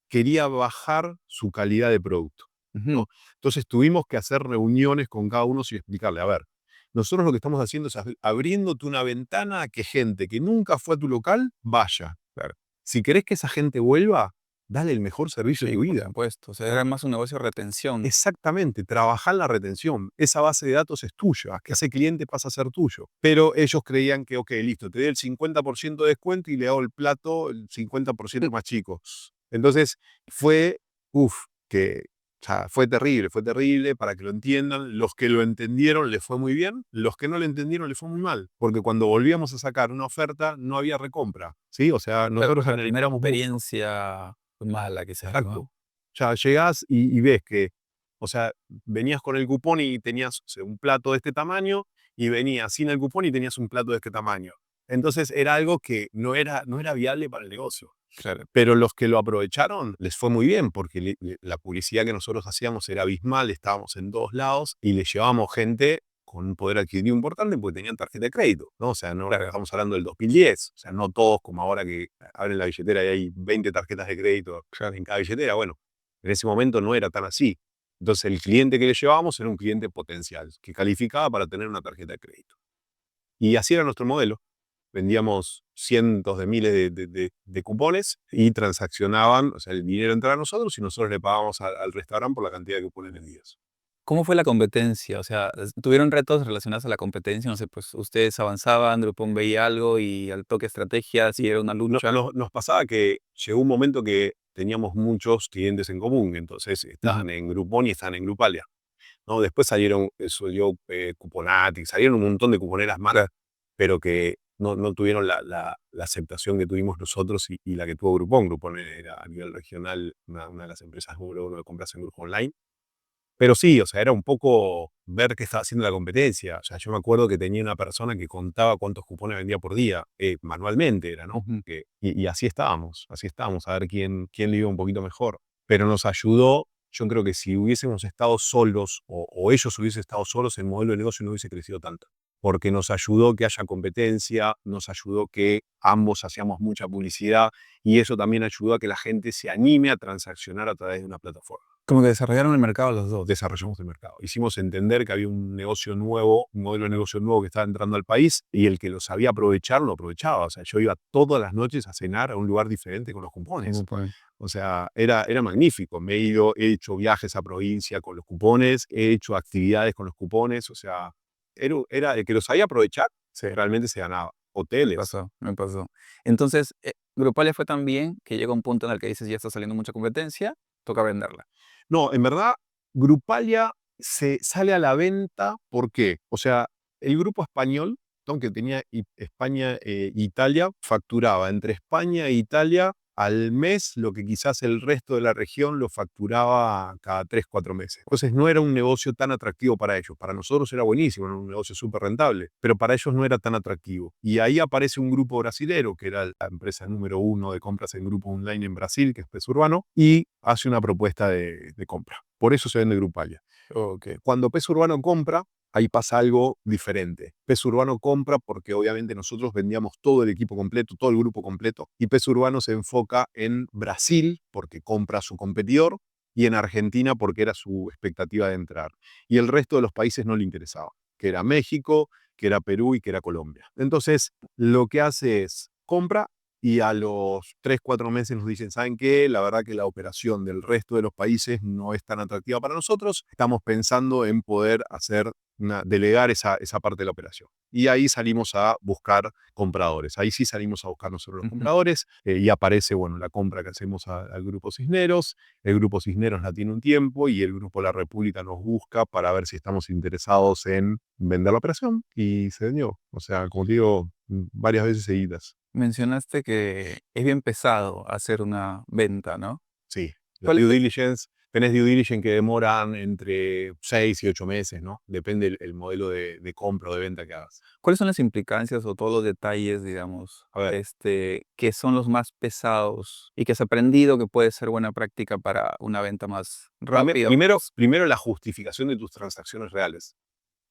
quería bajar su calidad de producto, Ujú. ¿no? Entonces tuvimos que hacer reuniones con cada uno y explicarle, a ver, nosotros lo que estamos haciendo es abriéndote una ventana a que gente que nunca fue a tu local vaya. Claro. Si querés que esa gente vuelva, dale el mejor servicio de Sí, tu por vida. supuesto. O sea, era más un negocio de retención. Exactamente, trabajar la retención. Esa base de datos es tuya, que ese cliente pasa a ser tuyo. Pero ellos creían que, ok, listo, te doy el 50% de descuento y le hago el plato el 50% más chico. Entonces fue, uff, que o sea, fue terrible para que lo entiendan. Los que lo entendieron les fue muy bien, los que no lo entendieron les fue muy mal, porque cuando volvíamos a sacar una oferta no había recompra, ¿sí? O sea, Claro, nosotros la primera analizamos mucho. experiencia fue mala quizás, Exacto. ¿no? O sea, llegás y ves que, o sea, venías con el cupón y tenías, o sea, un plato de este tamaño, y venías sin el cupón y tenías un plato de este tamaño. Entonces era algo que no era viable para el negocio. Claro. Pero los que lo aprovecharon les fue muy bien, porque la publicidad que nosotros hacíamos era abismal, estábamos en todos lados y le llevábamos gente con un poder adquisitivo importante porque tenían tarjeta de crédito, ¿no? O sea, no Claro. estamos hablando del 2010, o sea, no todos como ahora que abren la billetera y hay 20 tarjetas de crédito en cada billetera. Bueno, en ese momento no era tan así. Entonces el cliente que le llevábamos era un cliente potencial, que calificaba para tener una tarjeta de crédito. Y así era nuestro modelo. Vendíamos cientos de miles de cupones y transaccionaban, o sea, el dinero entraba a nosotros y nosotros le pagábamos al restaurante por la cantidad de cupones vendidos. ¿Cómo fue la competencia? O sea, ¿tuvieron retos relacionados a la competencia? No sé, pues ustedes avanzaban, Groupon veía algo y al toque estrategias y era una lucha. Nos pasaba que llegó un momento que teníamos muchos clientes en común, entonces Ujú. estaban en Groupon y estaban en Grupalia, ¿no? Después salieron, salió Cuponatic, salieron un montón de cuponeras más, pero que no tuvieron la aceptación que tuvimos nosotros y la que tuvo Groupon. Groupon era a nivel regional una de las empresas número uno de compras en grupo online. Pero sí, o sea, era un poco ver qué estaba haciendo la competencia. O sea, yo me acuerdo que tenía una persona que contaba cuántos cupones vendía por día, manualmente era, ¿no? Ujú. Y así estábamos, a ver quién le iba un poquito mejor. Pero nos ayudó, yo creo que si hubiésemos estado solos o ellos hubiesen estado solos, el modelo de negocio no hubiese crecido tanto. Porque nos ayudó que haya competencia, nos ayudó que ambos hacíamos mucha publicidad y eso también ayudó a que la gente se anime a transaccionar a través de una plataforma. Como que desarrollaron el mercado los dos. Desarrollamos el mercado. Hicimos entender que había un negocio nuevo, un modelo de negocio nuevo que estaba entrando al país y el que lo sabía aprovechar, lo aprovechaba. O sea, yo iba todas las noches a cenar a un lugar diferente con los cupones. O sea, era magnífico. He hecho viajes a provincia con los cupones, he hecho actividades con los cupones. O sea, era el que lo sabía aprovechar, Sí, realmente se ganaba. me Hoteles. pasó, me pasó. Entonces, Grupalia fue tan bien que llega un punto en el que dices, ya está saliendo mucha competencia, toca venderla. No, en verdad, Grupalia se sale a la venta, ¿por qué? O sea, el grupo español, aunque tenía España e Italia, facturaba entre España e Italia al mes lo que quizás el resto de la región lo facturaba cada 3, 4 meses. Entonces no era un negocio tan atractivo para ellos. Para nosotros era buenísimo, era un negocio súper rentable, pero para ellos no era tan atractivo. Y ahí aparece un grupo brasilero, que era la empresa número 1 de compras en grupo online en Brasil, que es Peso Urbano, y hace una propuesta de compra. Por eso se vende Grupalia. Okay. Cuando Peso Urbano compra, ahí pasa algo diferente. Peso Urbano compra porque obviamente nosotros vendíamos todo el equipo completo, todo el grupo completo, y Peso Urbano se enfoca en Brasil porque compra a su competidor y en Argentina porque era su expectativa de entrar. Y el resto de los países no le interesaba, que era México, que era Perú y que era Colombia. Entonces, lo que hace es compra y a los 3, 4 meses nos dicen, ¿saben qué? La verdad que la operación del resto de los países no es tan atractiva para nosotros. Estamos pensando en poder delegar esa parte de la operación. Y ahí salimos a buscar compradores. Ahí sí salimos a buscar nosotros los compradores y aparece, bueno, la compra que hacemos al Grupo Cisneros. El Grupo Cisneros la tiene un tiempo y el Grupo La República nos busca para ver si estamos interesados en vender la operación y se vendió. O sea, como digo, varias veces seguidas. Mencionaste que es bien pesado hacer una venta, ¿no? Sí, la ¿Cuál- due diligence, tenés due diligence que demoran entre 6 y 8 meses, ¿no? Depende el modelo de compra o de venta que hagas. ¿Cuáles son las implicancias o todos los detalles, digamos, A ver, que son los más pesados y que has aprendido que puede ser buena práctica para una venta más rápida? primero la justificación de tus transacciones reales,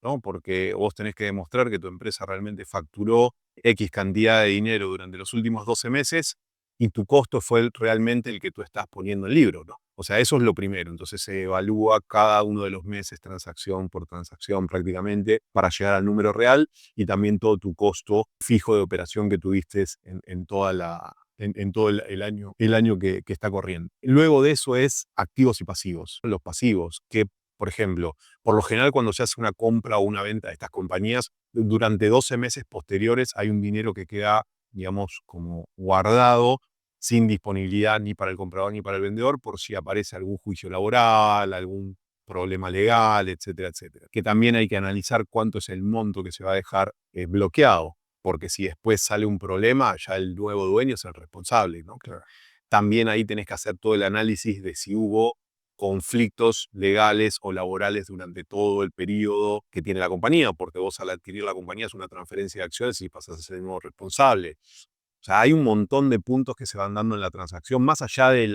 ¿no? Porque vos tenés que demostrar que tu empresa realmente facturó X cantidad de dinero durante los últimos 12 meses y tu costo fue realmente el que tú estás poniendo en el libro, ¿no? O sea, eso es lo primero. Entonces se evalúa cada uno de los meses transacción por transacción prácticamente para llegar al número real y también todo tu costo fijo de operación que tuviste en toda en todo el año que está corriendo. Luego de eso es activos y pasivos. Los pasivos, que por ejemplo, por lo general cuando se hace una compra o una venta de estas compañías, durante 12 meses posteriores hay un dinero que queda, digamos, como guardado sin disponibilidad ni para el comprador ni para el vendedor por si aparece algún juicio laboral, algún problema legal, etcétera, etcétera. Que también hay que analizar cuánto es el monto que se va a dejar bloqueado, porque si después sale un problema, ya el nuevo dueño es el responsable, ¿no? Claro. También ahí tenés que hacer todo el análisis de si hubo conflictos legales o laborales durante todo el periodo que tiene la compañía, porque vos al adquirir la compañía es una transferencia de acciones y pasás a ser el nuevo responsable. O sea, hay un montón de puntos que se van dando en la transacción, más allá de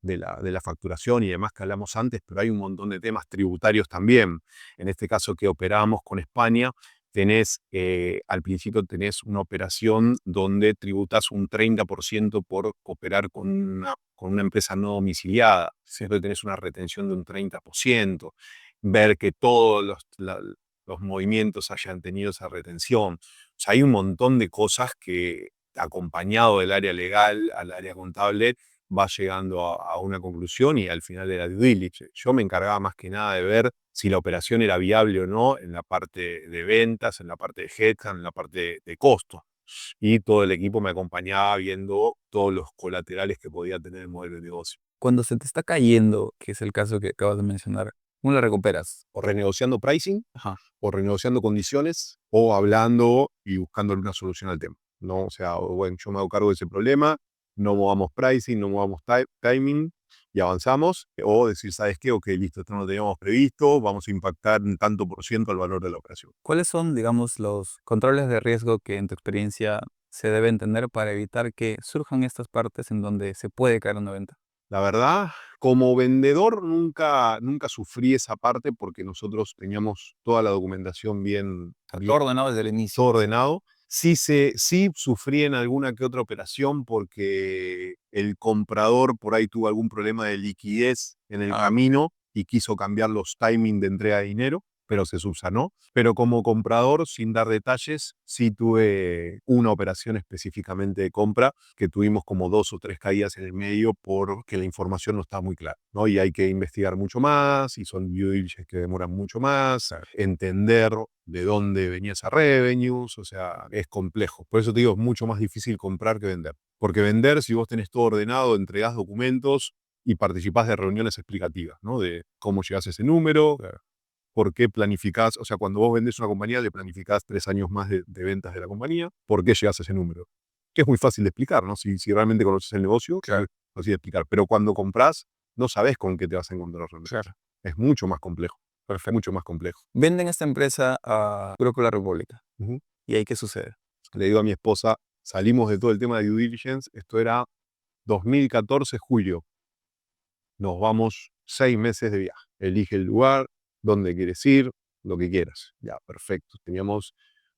de la facturación y demás que hablamos antes, pero hay un montón de temas tributarios también. En este caso que operamos con España, al principio tenés una operación donde tributas un 30% por operar con una empresa no domiciliada. Entonces tenés una retención de un 30%. Ver que todos los movimientos hayan tenido esa retención. O sea, hay un montón de cosas que, acompañado del área legal al área contable, va llegando a una conclusión y al final de la due diligence. Yo me encargaba más que nada de ver si la operación era viable o no en la parte de ventas, en la parte de headcount, en la parte de costo. Y todo el equipo me acompañaba viendo todos los colaterales que podía tener el modelo de negocio. Cuando se te está cayendo, que es el caso que acabas de mencionar, ¿cómo la recuperas? O renegociando pricing, Ajá. o renegociando condiciones, o hablando y buscando una solución al tema, ¿no? O sea, bueno, yo me hago cargo de ese problema, no movamos pricing, no movamos timing y avanzamos, o decir, ¿sabes qué? Ok, listo, esto no lo teníamos previsto, vamos a impactar un tanto por ciento al valor de la operación. ¿Cuáles son, digamos, los controles de riesgo que en tu experiencia se deben tener para evitar que surjan estas partes en donde se puede caer una venta? La verdad, como vendedor nunca sufrí esa parte porque nosotros teníamos toda la documentación Todo ordenado desde el inicio. todo ordenado. Sí sufrí en alguna que otra operación porque el comprador por ahí tuvo algún problema de liquidez en el camino y quiso cambiar los timings de entrega de dinero, pero se subsanó. Pero como comprador, sin dar detalles, sí tuve una operación específicamente de compra que tuvimos como 2 o 3 caídas en el medio porque la información no estaba muy clara, ¿no? Y hay que investigar mucho más, y son due diligence que demoran mucho más, entender de dónde venía esa revenues, o sea, es complejo. Por eso te digo, es mucho más difícil comprar que vender. Porque vender, si vos tenés todo ordenado, entregás documentos y participás de reuniones explicativas, ¿no? De cómo llegás a ese número, por qué planificás, o sea, cuando vos vendés una compañía, le planificás 3 años más de ventas de la compañía, por qué llegás a ese número. que es muy fácil de explicar, ¿no? Si realmente conoces el negocio, Claro. es fácil de explicar. Pero cuando compras, no sabes con qué te vas a encontrar realmente. Claro. Es mucho más complejo, Perfecto. mucho más complejo. Venden esta empresa a Grupo La República. Ujú. ¿Y ahí qué sucede? Le digo a mi esposa, salimos de todo el tema de due diligence, esto era 2014, julio. Nos vamos 6 meses de viaje. Elige el lugar, dónde quieres ir, lo que quieras. Ya, perfecto. Teníamos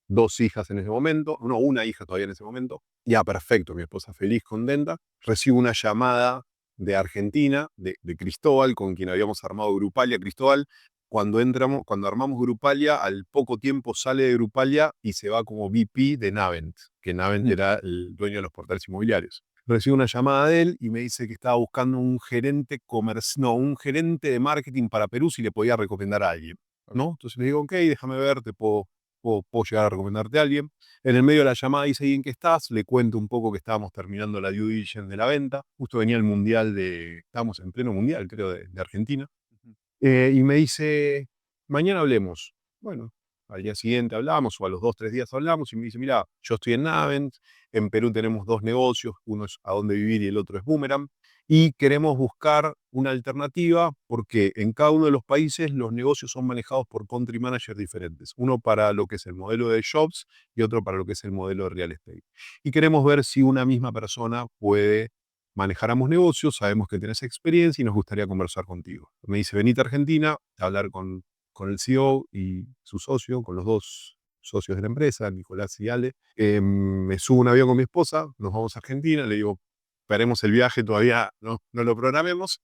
2 hijas en ese momento, no, una hija todavía en ese momento. Ya, perfecto. Mi esposa feliz, contenta. Recibo una llamada de Argentina, de Cristóbal, con quien habíamos armado Grupalia. Cristóbal, cuando armamos Grupalia, al poco tiempo sale de Grupalia y se va como VP de Navent, que Navent era el dueño de los portales inmobiliarios. Recibo una llamada de él y me dice que estaba buscando un gerente un gerente de marketing para Perú, si le podía recomendar a alguien, ¿no? Entonces le digo, ok, déjame ver, puedo llegar a recomendarte a alguien. En el medio de la llamada dice, ¿y en qué estás? Le cuento un poco que estábamos terminando la due diligence de la venta. Justo venía el mundial estábamos en pleno mundial, creo, de Argentina. Y me dice, mañana hablemos. Bueno, al día siguiente hablamos, o a los 2, 3 días hablamos, y me dice, mira, yo estoy en Navent, en Perú tenemos 2 negocios, uno es A Dónde Vivir y el otro es Boomerang, y queremos buscar una alternativa porque en cada uno de los países los negocios son manejados por country managers diferentes, uno para lo que es el modelo de shops y otro para lo que es el modelo de real estate. Y queremos ver si una misma persona puede manejar ambos negocios, sabemos que tienes experiencia y nos gustaría conversar contigo. Me dice, venite a Argentina a hablar con el CEO y su socio, con los 2 socios de la empresa, Nicolás y Ale. Me subo un avión con mi esposa, nos vamos a Argentina, le digo, esperemos el viaje, todavía no lo programemos,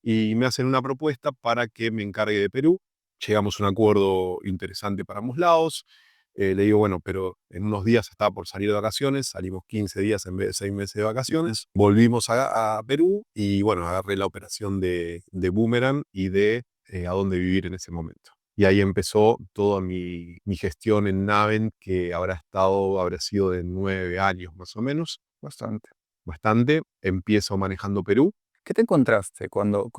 y me hacen una propuesta para que me encargue de Perú. Llegamos a un acuerdo interesante para ambos lados. Le digo, bueno, pero en unos días estaba por salir de vacaciones, salimos 15 días en vez de 6 meses de vacaciones, volvimos a Perú y bueno, agarré la operación de Boomerang y de A Dónde Vivir en ese momento. Y ahí empezó toda mi gestión en Navent, que habrá sido de 9 años más o menos, Bastante. bastante. Empiezo manejando Perú. ¿Qué te encontraste cuando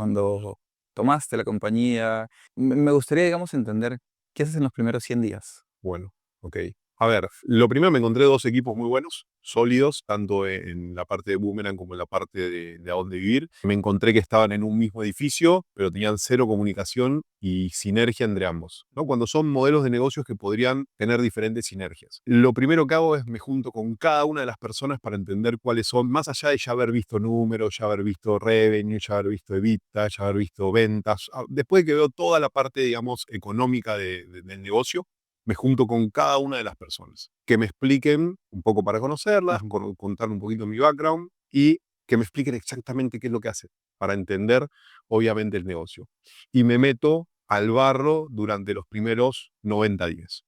tomaste la compañía? Me gustaría, digamos, entender qué haces en los primeros 100 días. Bueno, ok. A ver, lo primero me encontré 2 equipos muy buenos, sólidos, tanto en la parte de Boomerang como en la parte de A Dónde Vivir. Me encontré que estaban en un mismo edificio, pero tenían cero comunicación y sinergia entre ambos, ¿no? Cuando son modelos de negocios que podrían tener diferentes sinergias. Lo primero que hago es me junto con cada una de las personas para entender cuáles son, más allá de ya haber visto números, ya haber visto revenue, ya haber visto EBITDA, ya haber visto ventas. Después de que veo toda la parte, digamos, económica del negocio, me junto con cada una de las personas, que me expliquen un poco para conocerlas, contar un poquito mi background y que me expliquen exactamente qué es lo que hacen, para entender, obviamente, el negocio. Y me meto al barro durante los primeros 90 días.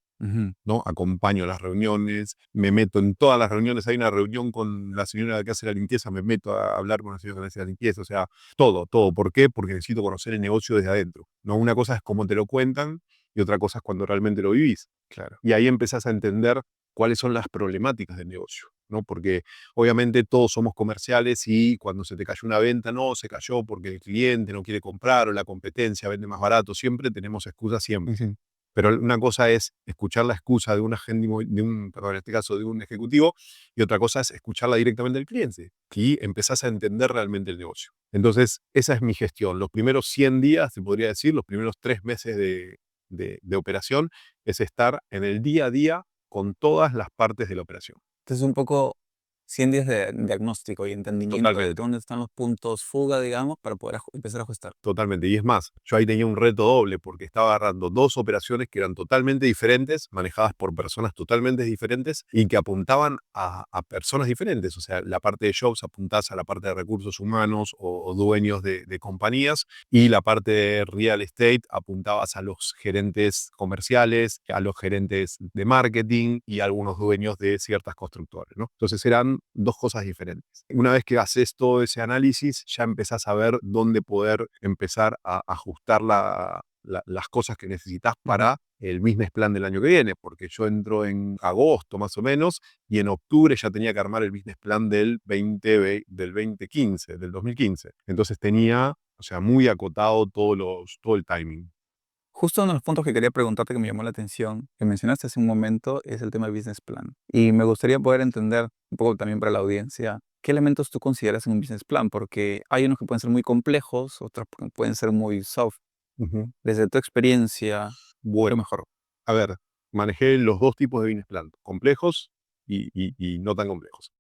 ¿No? Acompaño las reuniones, me meto en todas las reuniones. Hay una reunión con la señora que hace la limpieza, me meto a hablar con la señora que hace la limpieza, o sea, todo, todo. ¿Por qué? Porque necesito conocer el negocio desde adentro. ¿No? Una cosa es cómo te lo cuentan y otra cosa es cuando realmente lo vivís. Claro. Y ahí empezás a entender cuáles son las problemáticas del negocio, ¿no? Porque obviamente todos somos comerciales y cuando se te cayó una venta, no, se cayó porque el cliente no quiere comprar o la competencia vende más barato, siempre tenemos excusas siempre. Pero una cosa es escuchar la excusa de un agente, perdón, en este caso de un ejecutivo, y otra cosa es escucharla directamente del cliente. Y empezás a entender realmente el negocio. Entonces, esa es mi gestión. Los primeros 100 días, se podría decir, los primeros 3 meses de operación, es estar en el día a día con todas las partes de la operación. Entonces, un poco 100 días de diagnóstico y entendimiento de Totalmente. dónde están los puntos fuga, digamos, para poder empezar a ajustar. Totalmente. Y es más, yo ahí tenía un reto doble porque estaba agarrando 2 operaciones que eran totalmente diferentes, manejadas por personas totalmente diferentes y que apuntaban a personas diferentes. O sea, la parte de shows apuntás a la parte de recursos humanos o dueños de compañías, y la parte de real estate apuntabas a los gerentes comerciales, a los gerentes de marketing y a algunos dueños de ciertas constructoras, ¿no? Entonces eran 2 cosas diferentes. Una vez que haces todo ese análisis, ya empezás a ver dónde poder empezar a ajustar las cosas que necesitas para el business plan del año que viene, porque yo entro en agosto más o menos y en octubre ya tenía que armar el business plan del 2015, del 2015. Entonces tenía, o sea, muy acotado todo el timing. Justo uno de los puntos que quería preguntarte que me llamó la atención, que mencionaste hace un momento, es el tema de business plan. Y me gustaría poder entender un poco también para la audiencia, ¿qué elementos tú consideras en un business plan? Porque hay unos que pueden ser muy complejos, otros pueden ser muy soft. Ujú. Desde tu experiencia, ¿qué Bueno, mejor? a ver, manejé los dos tipos de business plan, complejos y no tan complejos.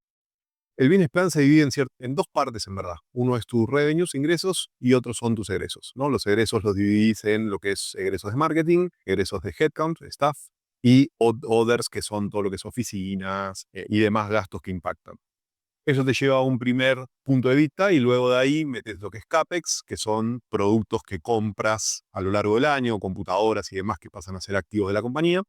El business plan se divide en dos partes, en verdad. Uno es tus revenues, ingresos, y otros son tus egresos, ¿no? Los egresos los dividís en lo que es egresos de marketing, egresos de headcount, staff, y others, que son todo lo que es oficinas y demás gastos que impactan. Eso te lleva a un primer punto de vista y luego de ahí metes lo que es CAPEX, que son productos que compras a lo largo del año, computadoras y demás que pasan a ser activos de la compañía,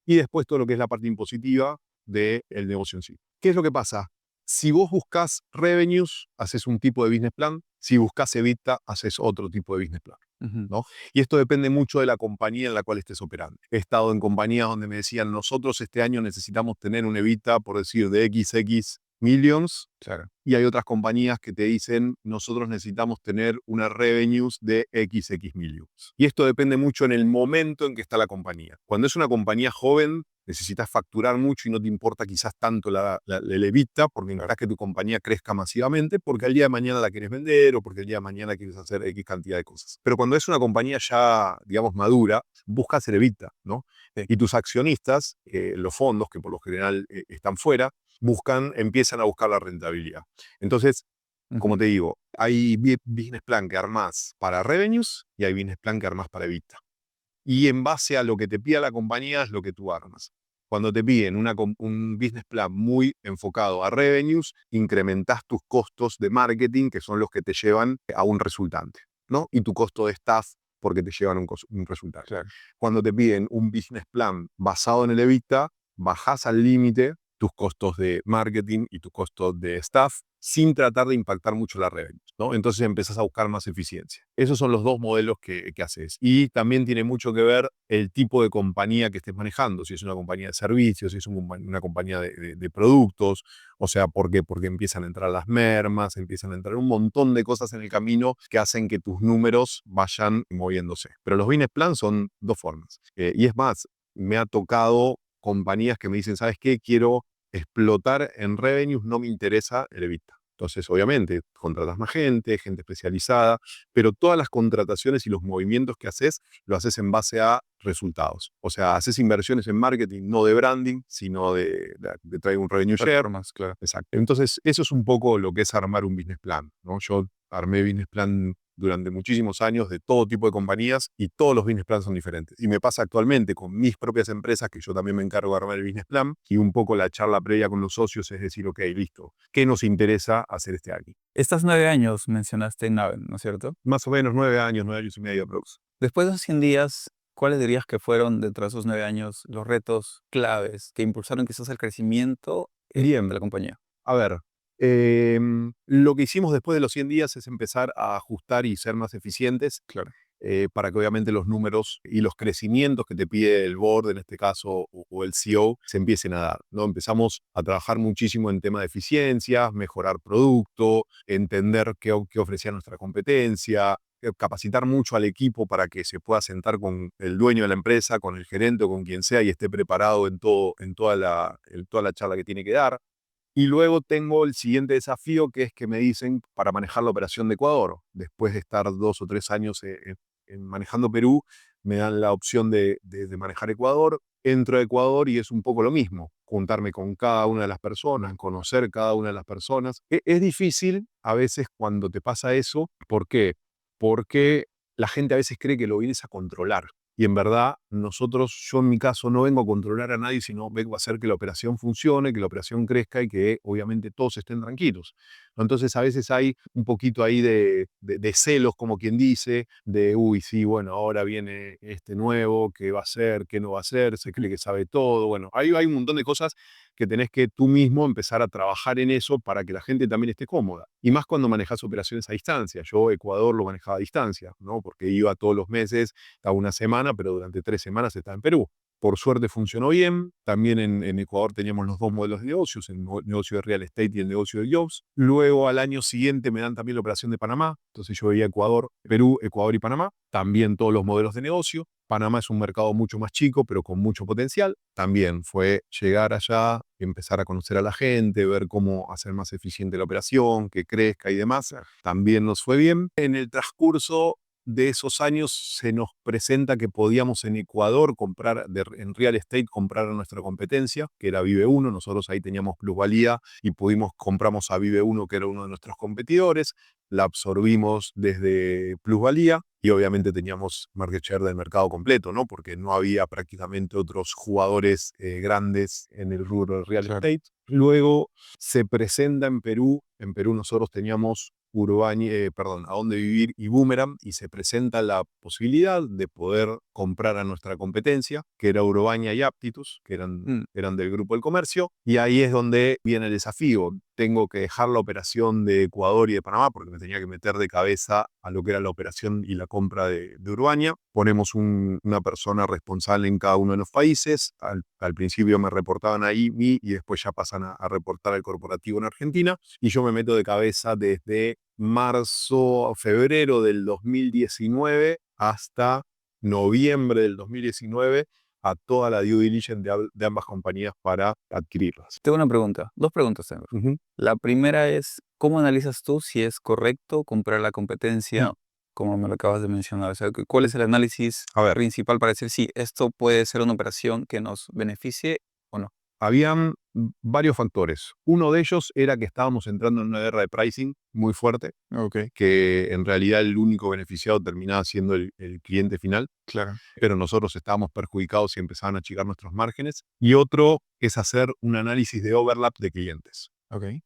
y después todo lo que es la parte impositiva del negocio en sí. ¿Qué es lo que pasa? Si vos buscas revenues, haces un tipo de business plan. Si buscas EBITDA, haces otro tipo de business plan. Ujú. ¿No? Y esto depende mucho de la compañía en la cual estés operando. He estado en compañías donde me decían, nosotros este año necesitamos tener un EBITDA, por decir, de XX millions, Claro. y hay otras compañías que te dicen, nosotros necesitamos tener una revenues de XX millions. Y esto depende mucho en el momento en que está la compañía. Cuando es una compañía joven, necesitas facturar mucho y no te importa quizás tanto el EBITDA, porque necesitas que tu compañía crezca masivamente, porque el día de mañana la quieres vender o porque el día de mañana quieres hacer X cantidad de cosas. Pero cuando es una compañía ya, digamos, madura, buscas el EBITDA, ¿no? Sí. Y tus accionistas, los fondos, que por lo general están fuera, empiezan a buscar la rentabilidad. Entonces, como Ujú. te digo, hay business plan que armás para revenues y hay business plan que armás para EBITDA. Y en base a lo que te pida la compañía es lo que tú armas. Cuando te piden un business plan muy enfocado a revenues, incrementás tus costos de marketing, que son los que te llevan a un resultante, ¿no? Y tu costo de staff, porque te llevan un resultante. Claro. Cuando te piden un business plan basado en el EBITDA, bajás al límite tus costos de marketing y tus costos de staff sin tratar de impactar mucho la revenue, ¿no? Entonces empezás a buscar más eficiencia. Esos son los dos modelos que haces. Y también tiene mucho que ver el tipo de compañía que estés manejando, si es una compañía de servicios, si es una compañía de productos, o sea, ¿por qué? Porque empiezan a entrar las mermas, empiezan a entrar un montón de cosas en el camino que hacen que tus números vayan moviéndose. Pero los business plan son dos formas. Y es más, me ha tocado compañías que me dicen, ¿sabes qué? Quiero explotar en revenues, no me interesa el EBITDA. Entonces, obviamente, contratas más gente, gente especializada, pero todas las contrataciones y los movimientos que haces, lo haces en base a resultados. O sea, haces inversiones en marketing, no de branding, sino de traer un revenue share. Performance, claro. Exacto. Entonces, eso es un poco lo que es armar un business plan, ¿no? Yo armé business plan durante muchísimos años de todo tipo de compañías y todos los business plans son diferentes. Y me pasa actualmente con mis propias empresas, que yo también me encargo de armar el business plan, y un poco la charla previa con los socios es decir, ok, listo, ¿qué nos interesa hacer este año? Estas 9 años mencionaste en Naven, ¿no es cierto? Más o menos 9 años, 9 años y medio, aprox. Después de esos 100 días, ¿cuáles dirías que fueron, dentro de esos 9 años, los retos claves que impulsaron quizás el crecimiento de Bien, la compañía? a ver, lo que hicimos después de los 100 días es empezar a ajustar y ser más eficientes Claro. para que obviamente los números y los crecimientos que te pide el board, en este caso, o el CEO, se empiecen a dar, ¿no? Empezamos a trabajar muchísimo en tema de eficiencia, mejorar producto, entender qué ofrecía nuestra competencia, capacitar mucho al equipo para que se pueda sentar con el dueño de la empresa, con el gerente o con quien sea y esté preparado en toda la charla que tiene que dar. Y luego tengo el siguiente desafío, que es que me dicen para manejar la operación de Ecuador. Después de estar 2 o 3 años en manejando Perú, me dan la opción de manejar Ecuador. Entro a Ecuador y es un poco lo mismo, juntarme con cada una de las personas, conocer cada una de las personas. Es difícil a veces cuando te pasa eso. ¿Por qué? Porque la gente a veces cree que lo vienes a controlar. Y en verdad, yo en mi caso no vengo a controlar a nadie, sino vengo a hacer que la operación funcione, que la operación crezca y que obviamente todos estén tranquilos. Entonces a veces hay un poquito ahí de celos, como quien dice, de, uy, sí, bueno, ahora viene este nuevo, ¿qué va a hacer? ¿Qué no va a hacer? Se cree que sabe todo. Bueno, hay un montón de cosas que tenés que tú mismo empezar a trabajar en eso para que la gente también esté cómoda. Y más cuando manejas operaciones a distancia. Yo Ecuador lo manejaba a distancia, ¿no? Porque iba todos los meses, estaba una semana, pero durante 3 semanas estaba en Perú. Por suerte funcionó bien. También en Ecuador teníamos los dos modelos de negocios, el negocio de real estate y el negocio de jobs. Luego al año siguiente me dan también la operación de Panamá. Entonces yo veía Ecuador, Perú, Ecuador y Panamá. También todos los modelos de negocio. Panamá es un mercado mucho más chico, pero con mucho potencial. También fue llegar allá, empezar a conocer a la gente, ver cómo hacer más eficiente la operación, que crezca y demás. También nos fue bien. En el transcurso de esos años se nos presenta que podíamos en Ecuador comprar, en real estate, comprar a nuestra competencia, que era Vive Uno. Nosotros ahí teníamos plusvalía y compramos a Vive Uno, que era uno de nuestros competidores, la absorbimos desde plusvalía y obviamente teníamos market share del mercado completo, ¿no? Porque no había prácticamente otros jugadores grandes en el rubro del real estate. Luego se presenta en Perú. En Perú nosotros teníamos A Dónde Vivir y Boomerang, y se presenta la posibilidad de poder comprar a nuestra competencia, que era Urbania y Aptitus, que eran del Grupo del Comercio, y ahí es donde viene el desafío. Tengo que dejar la operación de Ecuador y de Panamá porque me tenía que meter de cabeza a lo que era la operación y la compra de Urbania. Ponemos una persona responsable en cada uno de los países. Al principio me reportaban ahí y después ya pasan a reportar al corporativo en Argentina, y yo me meto de cabeza desde marzo, febrero del 2019 hasta noviembre del 2019 a toda la due diligence de ambas compañías para adquirirlas. Tengo una pregunta, dos preguntas tengo. La primera es, ¿cómo analizas tú si es correcto comprar la competencia, como me lo acabas de mencionar? O sea, ¿cuál es el análisis principal para decir si esto puede ser una operación que nos beneficie o no? Habían varios factores. Uno de ellos era que estábamos entrando en una guerra de pricing muy fuerte, que en realidad el único beneficiado terminaba siendo el cliente final. Claro. Pero nosotros estábamos perjudicados y empezaban a achicar nuestros márgenes. Y otro es hacer un análisis de overlap de clientes.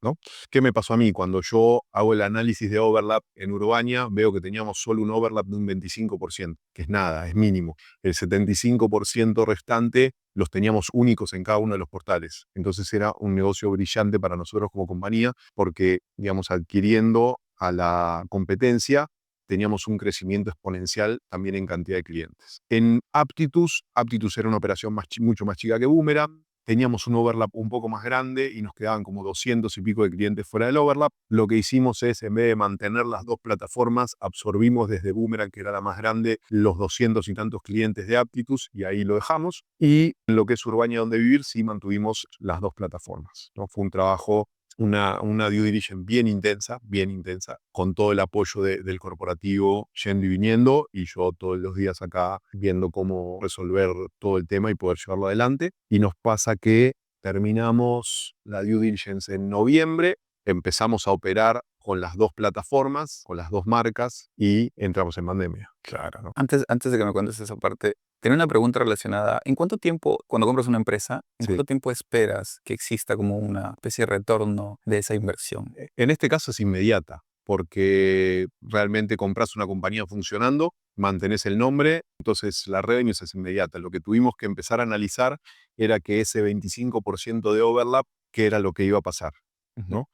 ¿No? ¿Qué me pasó a mí? Cuando yo hago el análisis de overlap en Urbania, veo que teníamos solo un overlap de un 25%, que es nada, es mínimo. El 75% restante los teníamos únicos en cada uno de los portales. Entonces era un negocio brillante para nosotros como compañía, porque, digamos, adquiriendo a la competencia, teníamos un crecimiento exponencial también en cantidad de clientes. En Aptitus era una operación mucho más chica que Boomerang. Teníamos un overlap un poco más grande y nos quedaban como 200 y pico de clientes fuera del overlap. Lo que hicimos es, en vez de mantener las dos plataformas, absorbimos desde Boomerang, que era la más grande, los 200 y tantos clientes de Aptitus, y ahí lo dejamos. Y en lo que es Urbania Donde Vivir, sí mantuvimos las dos plataformas, ¿no? Fue un trabajo, una due diligence bien intensa, con todo el apoyo del corporativo yendo y viniendo, y yo todos los días acá viendo cómo resolver todo el tema y poder llevarlo adelante. Y nos pasa que terminamos la due diligence en noviembre, empezamos a operar con las dos plataformas, con las dos marcas, y entramos en pandemia. Claro, ¿no? Antes de que me cuentes esa parte, tenía una pregunta relacionada. ¿En cuánto tiempo, cuando compras una empresa, cuánto tiempo esperas que exista como una especie de retorno de esa inversión? En este caso es inmediata, porque realmente compras una compañía funcionando, mantenés el nombre, entonces la revenue es inmediata. Lo que tuvimos que empezar a analizar era que ese 25% de overlap, ¿qué era lo que iba a pasar? ¿No?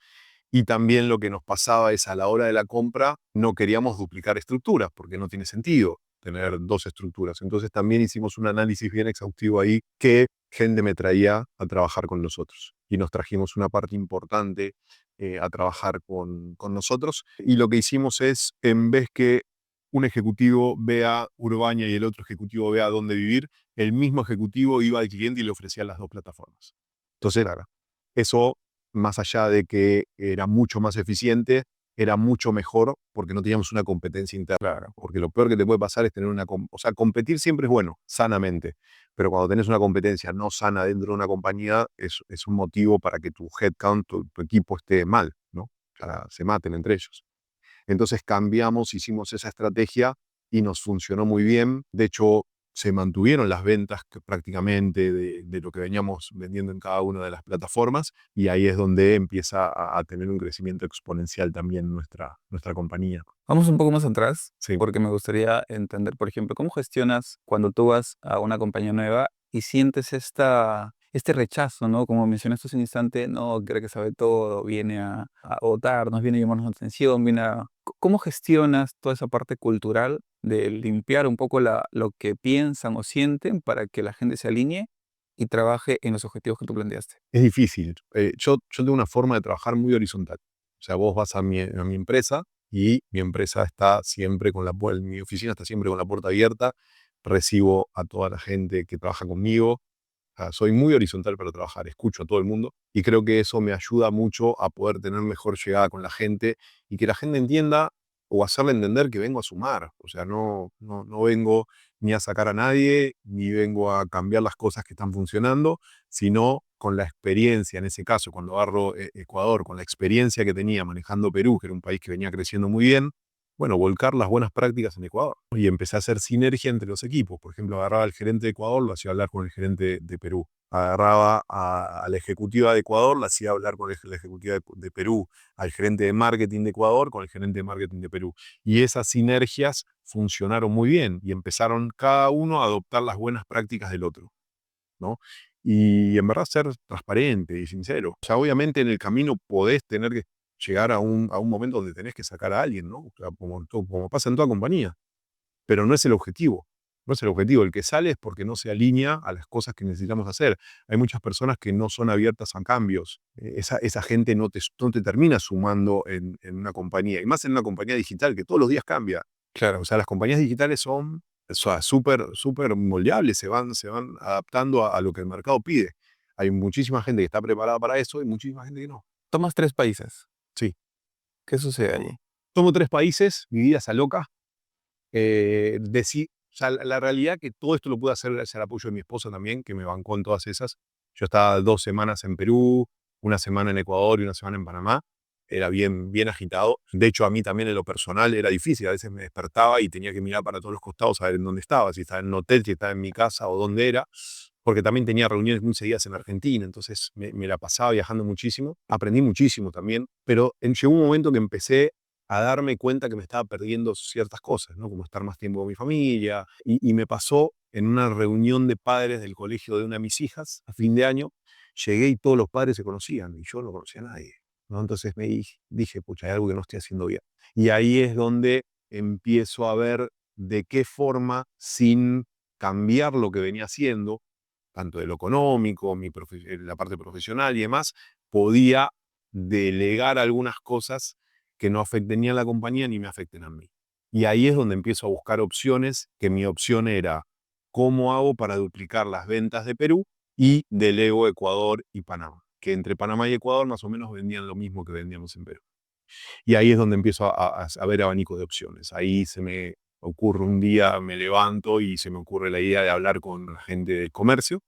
Y también lo que nos pasaba es, a la hora de la compra no queríamos duplicar estructuras, porque no tiene sentido tener dos estructuras. Entonces también hicimos un análisis bien exhaustivo ahí, qué gente me traía a trabajar con nosotros. Y nos trajimos una parte importante a trabajar con nosotros. Y lo que hicimos es, en vez que un ejecutivo vea Urbania y el otro ejecutivo vea Dónde Vivir, el mismo ejecutivo iba al cliente y le ofrecía las dos plataformas. Entonces, eso, más allá de que era mucho más eficiente, era mucho mejor porque no teníamos una competencia interna. Porque lo peor que te puede pasar es tener o sea, competir siempre es bueno, sanamente, pero cuando tenés una competencia no sana dentro de una compañía, es un motivo para que tu headcount, tu equipo esté mal, ¿no? Para se maten entre ellos. Entonces hicimos esa estrategia y nos funcionó muy bien. De hecho, se mantuvieron las ventas prácticamente de lo que veníamos vendiendo en cada una de las plataformas, y ahí es donde empieza a tener un crecimiento exponencial también nuestra compañía. Vamos un poco más atrás, Sí. porque me gustaría entender, por ejemplo, cómo gestionas cuando tú vas a una compañía nueva y sientes este rechazo, ¿no? Como mencionaste hace un instante, no cree que sabe todo, viene a votarnos, viene a llamarnos la atención, ¿Cómo gestionas toda esa parte cultural de limpiar un poco lo que piensan o sienten para que la gente se alinee y trabaje en los objetivos que tú planteaste? Es difícil. Yo tengo una forma de trabajar muy horizontal. O sea, vos vas a mi empresa y mi empresa está siempre mi oficina está siempre con la puerta abierta. Recibo a toda la gente que trabaja conmigo. Soy muy horizontal para trabajar, escucho a todo el mundo y creo que eso me ayuda mucho a poder tener mejor llegada con la gente y que la gente entienda o hacerle entender que vengo a sumar. O sea, no vengo ni a sacar a nadie, ni vengo a cambiar las cosas que están funcionando, sino con la experiencia, en ese caso, cuando agarro Ecuador, con la experiencia que tenía manejando Perú, que era un país que venía creciendo muy bien, bueno, volcar las buenas prácticas en Ecuador. Y empecé a hacer sinergia entre los equipos. Por ejemplo, agarraba al gerente de Ecuador, lo hacía hablar con el gerente de Perú. Agarraba a la ejecutiva de Ecuador, la hacía hablar con la ejecutiva de Perú. Al gerente de marketing de Ecuador, con el gerente de marketing de Perú. Y esas sinergias funcionaron muy bien y empezaron cada uno a adoptar las buenas prácticas del otro, ¿no? Y en verdad ser transparente y sincero. O sea, obviamente en el camino podés tener que llegar a un momento donde tenés que sacar a alguien, ¿no? O sea, como pasa en toda compañía. Pero no es el objetivo. No es el objetivo. El que sale es porque no se alinea a las cosas que necesitamos hacer. Hay muchas personas que no son abiertas a cambios. Esa gente no te termina sumando en una compañía. Y más en una compañía digital que todos los días cambia. Claro. O sea, las compañías digitales son, o sea, súper moldeables, se van adaptando a lo que el mercado pide. Hay muchísima gente que está preparada para eso y muchísima gente que no. Tomas 3 países. Sí. ¿Qué sucede allí? Tomo 3 países, mi vida es loca. O sea, la realidad que todo esto lo pude hacer gracias al apoyo de mi esposa también, que me bancó en todas esas. Yo estaba 2 semanas en Perú, una semana en Ecuador y una semana en Panamá. Era bien agitado. De hecho, a mí también en lo personal era difícil. A veces me despertaba y tenía que mirar para todos los costados a ver en dónde estaba, si estaba en un hotel, si estaba en mi casa o dónde era, porque también tenía reuniones muy seguidas en Argentina, entonces me la pasaba viajando muchísimo. Aprendí muchísimo también, pero llegó un momento que empecé a darme cuenta que me estaba perdiendo ciertas cosas, ¿no? Como estar más tiempo con mi familia. Y me pasó en una reunión de padres del colegio de una de mis hijas a fin de año. Llegué y todos los padres se conocían y yo no conocía a nadie, ¿no? Entonces dije, pucha, hay algo que no estoy haciendo bien. Y ahí es donde empiezo a ver de qué forma, sin cambiar lo que venía haciendo, tanto de lo económico, la parte profesional y demás, podía delegar algunas cosas que no afecten ni a la compañía ni me afecten a mí. Y ahí es donde empiezo a buscar opciones, que mi opción era cómo hago para duplicar las ventas de Perú y delego Ecuador y Panamá, que entre Panamá y Ecuador más o menos vendían lo mismo que vendíamos en Perú. Y ahí es donde empiezo a ver abanico de opciones. Ahí se me ocurre un día, me levanto y se me ocurre la idea de hablar con la gente del comercio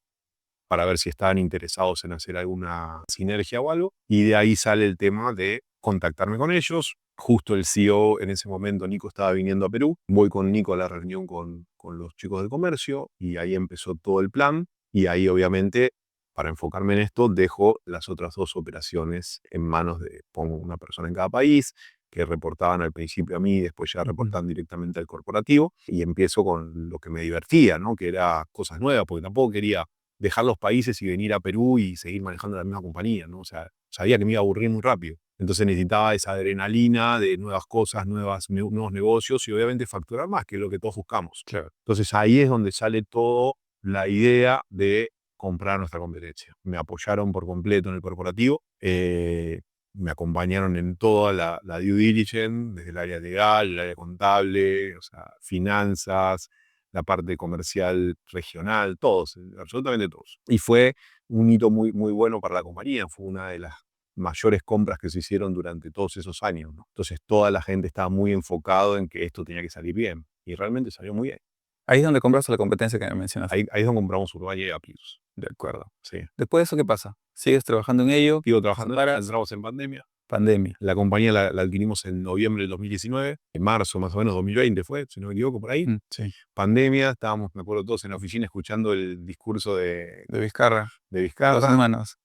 para ver si estaban interesados en hacer alguna sinergia o algo. Y de ahí sale el tema de contactarme con ellos. Justo el CEO en ese momento, Nico, estaba viniendo a Perú. Voy con Nico a la reunión con los chicos del comercio y ahí empezó todo el plan. Y ahí obviamente, para enfocarme en esto, dejo las otras 2 operaciones en manos pongo una persona en cada país, que reportaban al principio a mí y después ya reportaban directamente al corporativo. Y empiezo con lo que me divertía, ¿no? Que era cosas nuevas, porque tampoco quería dejar los países y venir a Perú y seguir manejando la misma compañía, ¿no? O sea, sabía que me iba a aburrir muy rápido. Entonces necesitaba esa adrenalina de nuevas cosas, nuevos negocios y obviamente facturar más, que es lo que todos buscamos. Claro. Entonces ahí es donde sale todo la idea de comprar nuestra competencia. Me apoyaron por completo en el corporativo, me acompañaron en toda la due diligence, desde el área legal, el área contable, o sea, finanzas, la parte comercial regional, todos, absolutamente todos. Y fue un hito muy bueno para la compañía, fue una de las mayores compras que se hicieron durante todos esos años, ¿no? Entonces toda la gente estaba muy enfocado en que esto tenía que salir bien, y realmente salió muy bien. Ahí es donde compras la competencia que me mencionaste. Ahí es donde compramos Urbania y Applius. De acuerdo. Sí. Después de eso, ¿qué pasa? ¿Sigues trabajando en ello? Sigo trabajando, Para entramos en pandemia. pandemia. La compañía la adquirimos en noviembre del 2019, en marzo más o menos 2020 fue, si no me equivoco, por ahí. Sí. Pandemia, estábamos, me acuerdo, todos en la oficina escuchando el discurso De Vizcarra. de 2 Vizcarra. semanas.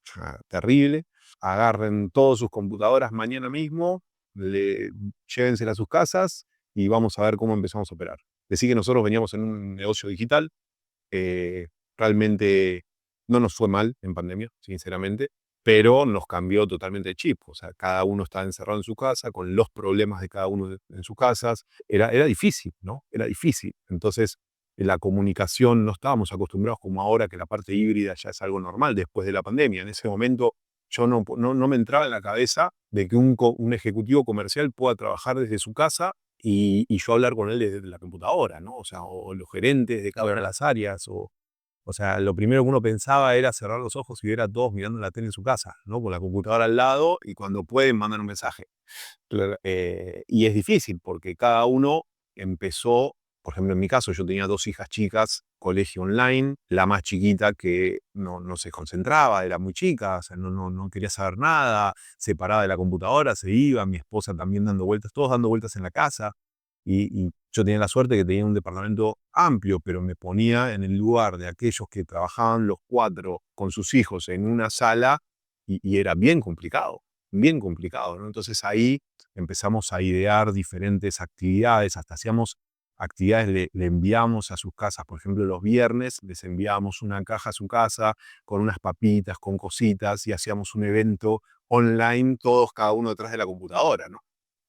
Terrible. Agarren todas sus computadoras mañana mismo, llévenselas a sus casas y vamos a ver cómo empezamos a operar. Decir que nosotros veníamos en un negocio digital, realmente no nos fue mal en pandemia, sinceramente. pero nos cambió totalmente el chip. O sea, cada uno estaba encerrado en su casa, con los problemas de cada uno en sus casas. Era difícil, ¿no? Era difícil. Entonces, la comunicación no estábamos acostumbrados como ahora, que la parte híbrida ya es algo normal después de la pandemia. En ese momento yo no me entraba en la cabeza de que un ejecutivo comercial pueda trabajar desde su casa y yo hablar con él desde la computadora, ¿no? O sea, o los gerentes de cada una de las áreas, o sea, lo primero que uno pensaba era cerrar los ojos y ver a todos mirando la tele en su casa, ¿no? Con la computadora al lado y cuando pueden mandan un mensaje. Claro. Y es difícil porque cada uno empezó, por ejemplo, en mi caso, yo tenía 2 hijas chicas, colegio online, la más chiquita que no se concentraba, era muy chica, o sea, no quería saber nada, se paraba de la computadora, se iba, mi esposa también dando vueltas, todos dando vueltas en la casa. Y yo tenía la suerte que tenía un departamento amplio, pero me ponía en el lugar de aquellos que trabajaban los 4 con sus hijos en una sala y era bien complicado, ¿no? Entonces ahí empezamos a idear diferentes actividades, hasta hacíamos actividades, le enviamos a sus casas, por ejemplo, los viernes les enviábamos una caja a su casa con unas papitas, con cositas y hacíamos un evento online, todos cada uno detrás de la computadora, ¿no?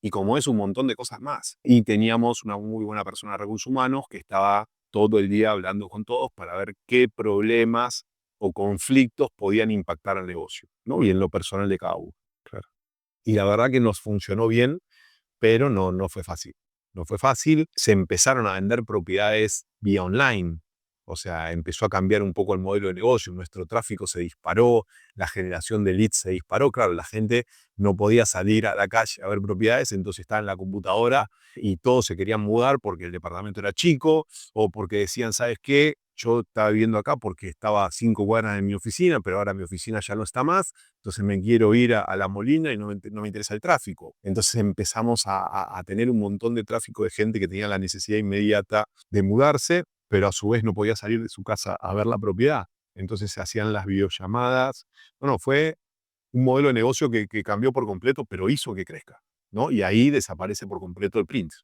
Y como es un montón de cosas más. Y teníamos una muy buena persona de recursos humanos que estaba todo el día hablando con todos para ver qué problemas o conflictos podían impactar al negocio, ¿no? Y en lo personal de cada uno. Claro. Y la verdad que nos funcionó bien, pero no fue fácil. No fue fácil. Se empezaron a vender propiedades vía online. O sea, empezó a cambiar un poco el modelo de negocio. Nuestro tráfico se disparó, la generación de leads se disparó. Claro, la gente no podía salir a la calle a ver propiedades, entonces estaba en la computadora y todos se querían mudar porque el departamento era chico o porque decían, ¿sabes qué? Yo estaba viviendo acá porque estaba a 5 cuadras de mi oficina, pero ahora mi oficina ya no está más, entonces me quiero ir a La Molina y no me interesa el tráfico. Entonces empezamos a tener un montón de tráfico de gente que tenía la necesidad inmediata de mudarse, pero a su vez no podía salir de su casa a ver la propiedad. Entonces se hacían las videollamadas. Bueno, fue un modelo de negocio que cambió por completo, pero hizo que crezca, ¿no? Y ahí desaparece por completo el print, Ujú.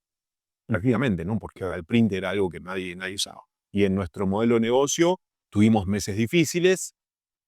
prácticamente, ¿no? Porque el print era algo que nadie usaba. Y en nuestro modelo de negocio tuvimos meses difíciles,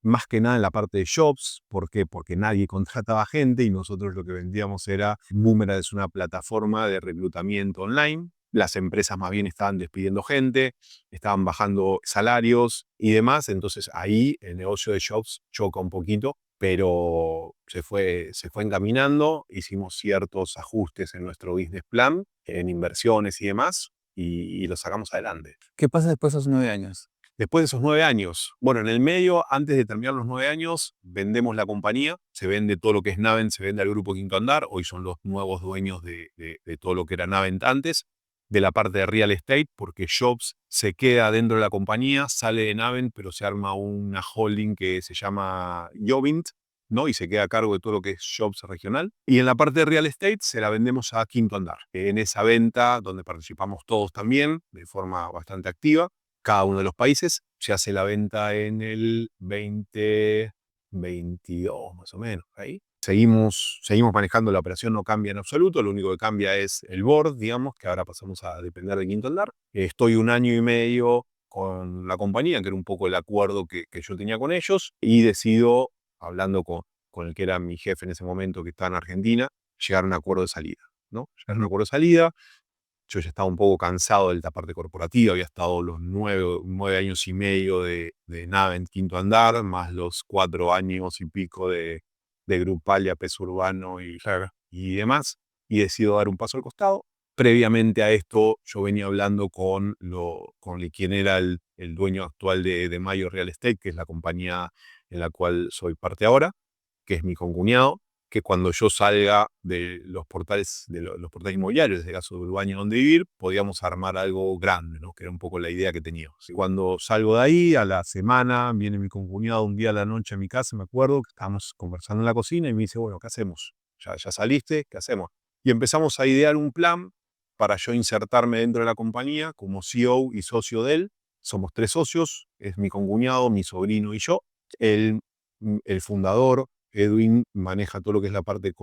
más que nada en la parte de shops. ¿Por qué? Porque nadie contrataba gente y nosotros lo que vendíamos era, Boomerang es una plataforma de reclutamiento online. Las empresas más bien estaban despidiendo gente, estaban bajando salarios y demás. Entonces ahí el negocio de shops choca un poquito, pero se fue encaminando. Hicimos ciertos ajustes en nuestro business plan, en inversiones y demás, y lo sacamos adelante. ¿Qué pasa después de esos 9 años? Después de esos 9 años, bueno, en el medio, antes de terminar los 9 años, vendemos la compañía, se vende todo lo que es Navent, se vende al grupo Quinto Andar, hoy son los nuevos dueños de todo lo que era Navent antes, de la parte de real estate, porque Jobs se queda dentro de la compañía, sale de Navent, pero se arma una holding que se llama Jovint, ¿no? Y se queda a cargo de todo lo que es Jobs regional. Y en la parte de real estate se la vendemos a Quinto Andar. En esa venta, donde participamos todos también, de forma bastante activa, cada uno de los países. Se hace la venta en el 2022, más o menos, ahí. Seguimos manejando la operación, no cambia en absoluto, lo único que cambia es el board, digamos, que ahora pasamos a depender de Quinto Andar. Estoy 1 año y medio con la compañía, que era un poco el acuerdo que yo tenía con ellos, y decido, hablando con el que era mi jefe en ese momento, que estaba en Argentina, llegar a un acuerdo de salida, ¿no? Llegar a un acuerdo de salida. Yo ya estaba un poco cansado de la parte corporativa, había estado los 9 años y medio de Navent Quinto Andar, más los 4 años y pico de Grupalia, Peso Urbano Claro. y demás, y decido dar un paso al costado. Previamente a esto, yo venía hablando con quien era el dueño actual de Mayo Real Estate, que es la compañía en la cual soy parte ahora, que es mi concuñado, que cuando yo salga de los portales, los portales inmobiliarios, en este caso de Urbania donde vivir, podíamos armar algo grande, ¿no? Que era un poco la idea que teníamos. Y cuando salgo de ahí, a la semana, viene mi concuñado un día a la noche a mi casa, me acuerdo, que estábamos conversando en la cocina y me dice, bueno, ¿qué hacemos? Ya saliste, ¿qué hacemos? Y empezamos a idear un plan para yo insertarme dentro de la compañía como CEO y socio de él. Somos 3 socios, es mi concuñado, mi sobrino y yo. El fundador Edwin maneja todo lo que es la parte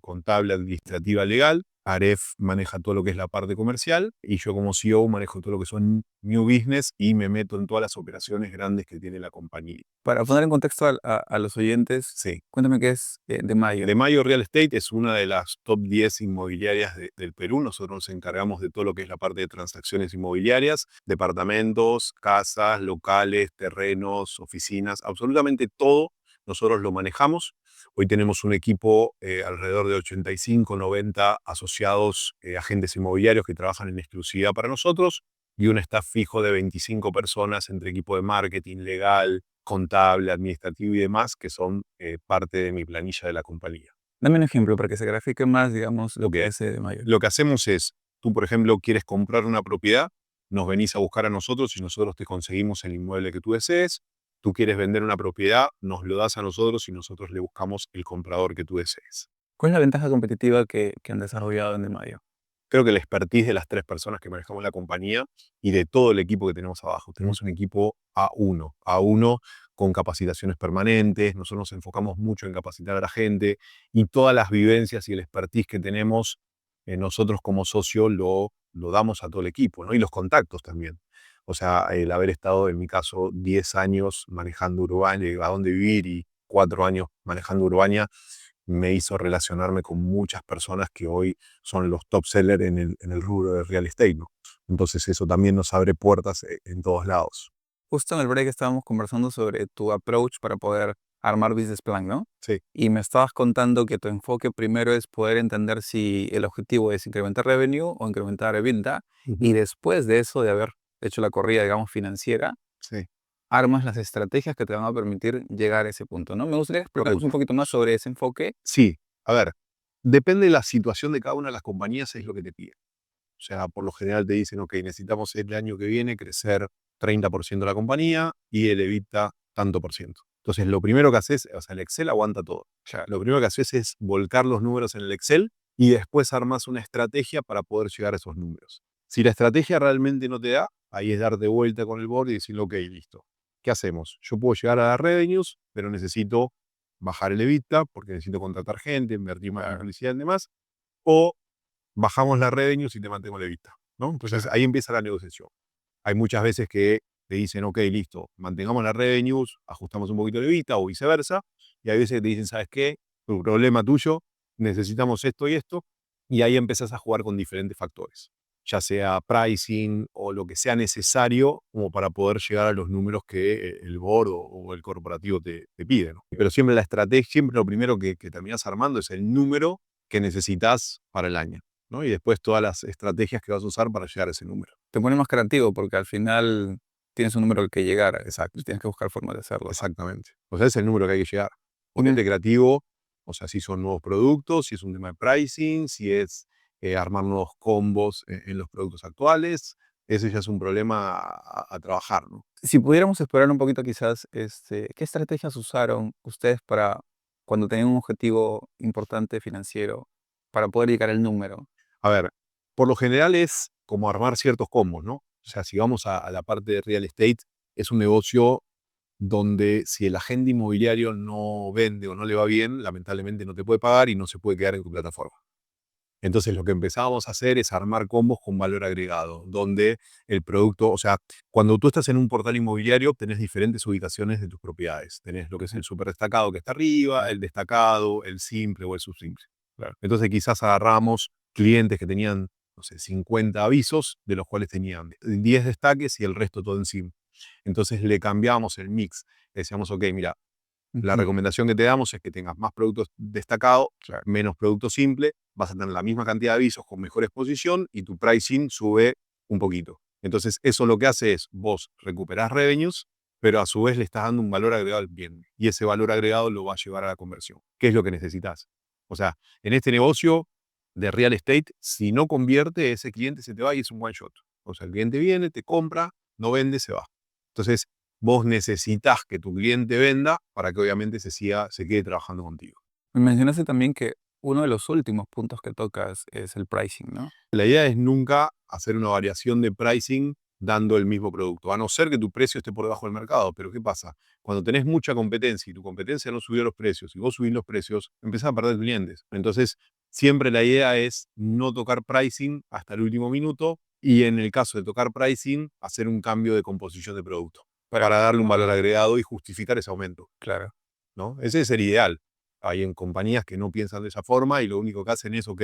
contable, administrativa, legal. Aref maneja todo lo que es la parte comercial. Y yo como CEO manejo todo lo que son New Business y me meto en todas las operaciones grandes que tiene la compañía. Para poner en contexto a los oyentes, Sí. cuéntame qué es de Mayo. De Mayo Real Estate es una de las top 10 inmobiliarias del Perú. Nosotros nos encargamos de todo lo que es la parte de transacciones inmobiliarias, departamentos, casas, locales, terrenos, oficinas, absolutamente todo nosotros lo manejamos. Hoy tenemos un equipo alrededor de 85, 90 asociados, agentes inmobiliarios que trabajan en exclusividad para nosotros y un staff fijo de 25 personas entre equipo de marketing, legal, contable, administrativo y demás, que son parte de mi planilla de la compañía. Dame un ejemplo para que se grafique más, digamos, lo Ok. que es de Mayo. Lo que hacemos es, tú por ejemplo quieres comprar una propiedad, nos venís a buscar a nosotros y nosotros te conseguimos el inmueble que tú desees. Tú quieres vender una propiedad, nos lo das a nosotros y nosotros le buscamos el comprador que tú desees. ¿Cuál es la ventaja competitiva que han desarrollado en de Mayo? Creo que la expertise de las 3 personas que manejamos la compañía y de todo el equipo que tenemos abajo. Tenemos un equipo A1 con capacitaciones permanentes. Nosotros nos enfocamos mucho en capacitar a la gente y todas las vivencias y el expertise que tenemos nosotros como socio lo damos a todo el equipo, ¿no? Y los contactos también. O sea, el haber estado, en mi caso, 10 años manejando Urbania, a dónde vivir y 4 años manejando Urbania, me hizo relacionarme con muchas personas que hoy son los top sellers en el rubro de real estate, ¿no? Entonces eso también nos abre puertas en todos lados. Justo en el break estábamos conversando sobre tu approach para poder armar business plan, ¿no? Sí. Y me estabas contando que tu enfoque primero es poder entender si el objetivo es incrementar revenue o incrementar EBITDA. Y después de eso, de haber hecho la corrida, digamos, financiera, Sí. armas las estrategias que te van a permitir llegar a ese punto, ¿no? Me gustaría explicarnos un poquito más sobre ese enfoque. Sí, a ver, depende de la situación de cada una de las compañías, es lo que te piden. O sea, por lo general te dicen, ok, necesitamos el año que viene crecer 30% de la compañía y el EBITDA tanto por ciento. Entonces, lo primero que haces, o sea, el Excel aguanta todo. Lo primero que haces es volcar los números en el Excel y después armas una estrategia para poder llegar a esos números. Si la estrategia realmente no te da, ahí es darte vuelta con el board y decir, ok, listo. ¿Qué hacemos? Yo puedo llegar a dar revenues, pero necesito bajar el EBITDA porque necesito contratar gente, invertir más en publicidad y demás. O bajamos la revenues y te mantengo la EBITDA, ¿no? Entonces ahí empieza la negociación. Hay muchas veces que te dicen, ok, listo, mantengamos las revenues, ajustamos un poquito de EBITDA o viceversa. Y hay veces que te dicen, ¿sabes qué? Tu problema tuyo, necesitamos esto y esto. Y ahí empiezas a jugar con diferentes factores, ya sea pricing o lo que sea necesario como para poder llegar a los números que el board o el corporativo te pide, ¿no? Pero siempre la estrategia, siempre lo primero que terminas armando es el número que necesitas para el año, ¿no? Y después todas las estrategias que vas a usar para llegar a ese número. Te pone más creativo porque al final tienes un número al que llegar. Exacto. Tienes que buscar formas de hacerlo. Exactamente. O sea, es el número que hay que llegar. Y me- Ponete creativo, o sea, si son nuevos productos, si es un tema de pricing, si es armar nuevos combos en los productos actuales, ese ya es un problema a trabajar, ¿no? Si pudiéramos explorar un poquito quizás, ¿qué estrategias usaron ustedes para cuando tenían un objetivo importante financiero para poder llegar al número? A ver, por lo general es como armar ciertos combos, ¿no? O sea, si vamos a la parte de real estate, es un negocio donde si el agente inmobiliario no vende o no le va bien, lamentablemente no te puede pagar y no se puede quedar en tu plataforma. Entonces lo que empezábamos a hacer es armar combos con valor agregado, donde el producto, o sea, cuando tú estás en un portal inmobiliario, tenés diferentes ubicaciones de tus propiedades. Tenés lo que es el súper destacado que está arriba, el destacado, el simple o el subsimple. Claro. Entonces quizás agarramos clientes que tenían, no sé, 50 avisos, de los cuales tenían 10 destaques y el resto todo encima. Entonces le cambiamos el mix. Le decíamos, ok, mira, la recomendación que te damos es que tengas más productos destacados, menos productos simples, vas a tener la misma cantidad de avisos con mejor exposición y tu pricing sube un poquito. Entonces eso lo que hace es vos recuperás revenues, pero a su vez le estás dando un valor agregado al cliente y ese valor agregado lo va a llevar a la conversión. ¿Qué es lo que necesitas? O sea, en este negocio de real estate, si no convierte, ese cliente se te va y es un one shot. O sea, el cliente viene, te compra, no vende, se va. Entonces, vos necesitas que tu cliente venda para que obviamente se quede trabajando contigo. Me mencionaste también que uno de los últimos puntos que tocas es el pricing, ¿no? La idea es nunca hacer una variación de pricing dando el mismo producto, a no ser que tu precio esté por debajo del mercado. Pero ¿qué pasa? Cuando tenés mucha competencia y tu competencia no subió los precios y vos subís los precios, empezás a perder clientes. Entonces, siempre la idea es no tocar pricing hasta el último minuto y en el caso de tocar pricing, hacer un cambio de composición de producto para darle un valor agregado y justificar ese aumento, Claro. ¿no? Ese es el ideal. Hay en compañías que no piensan de esa forma y lo único que hacen es, ok,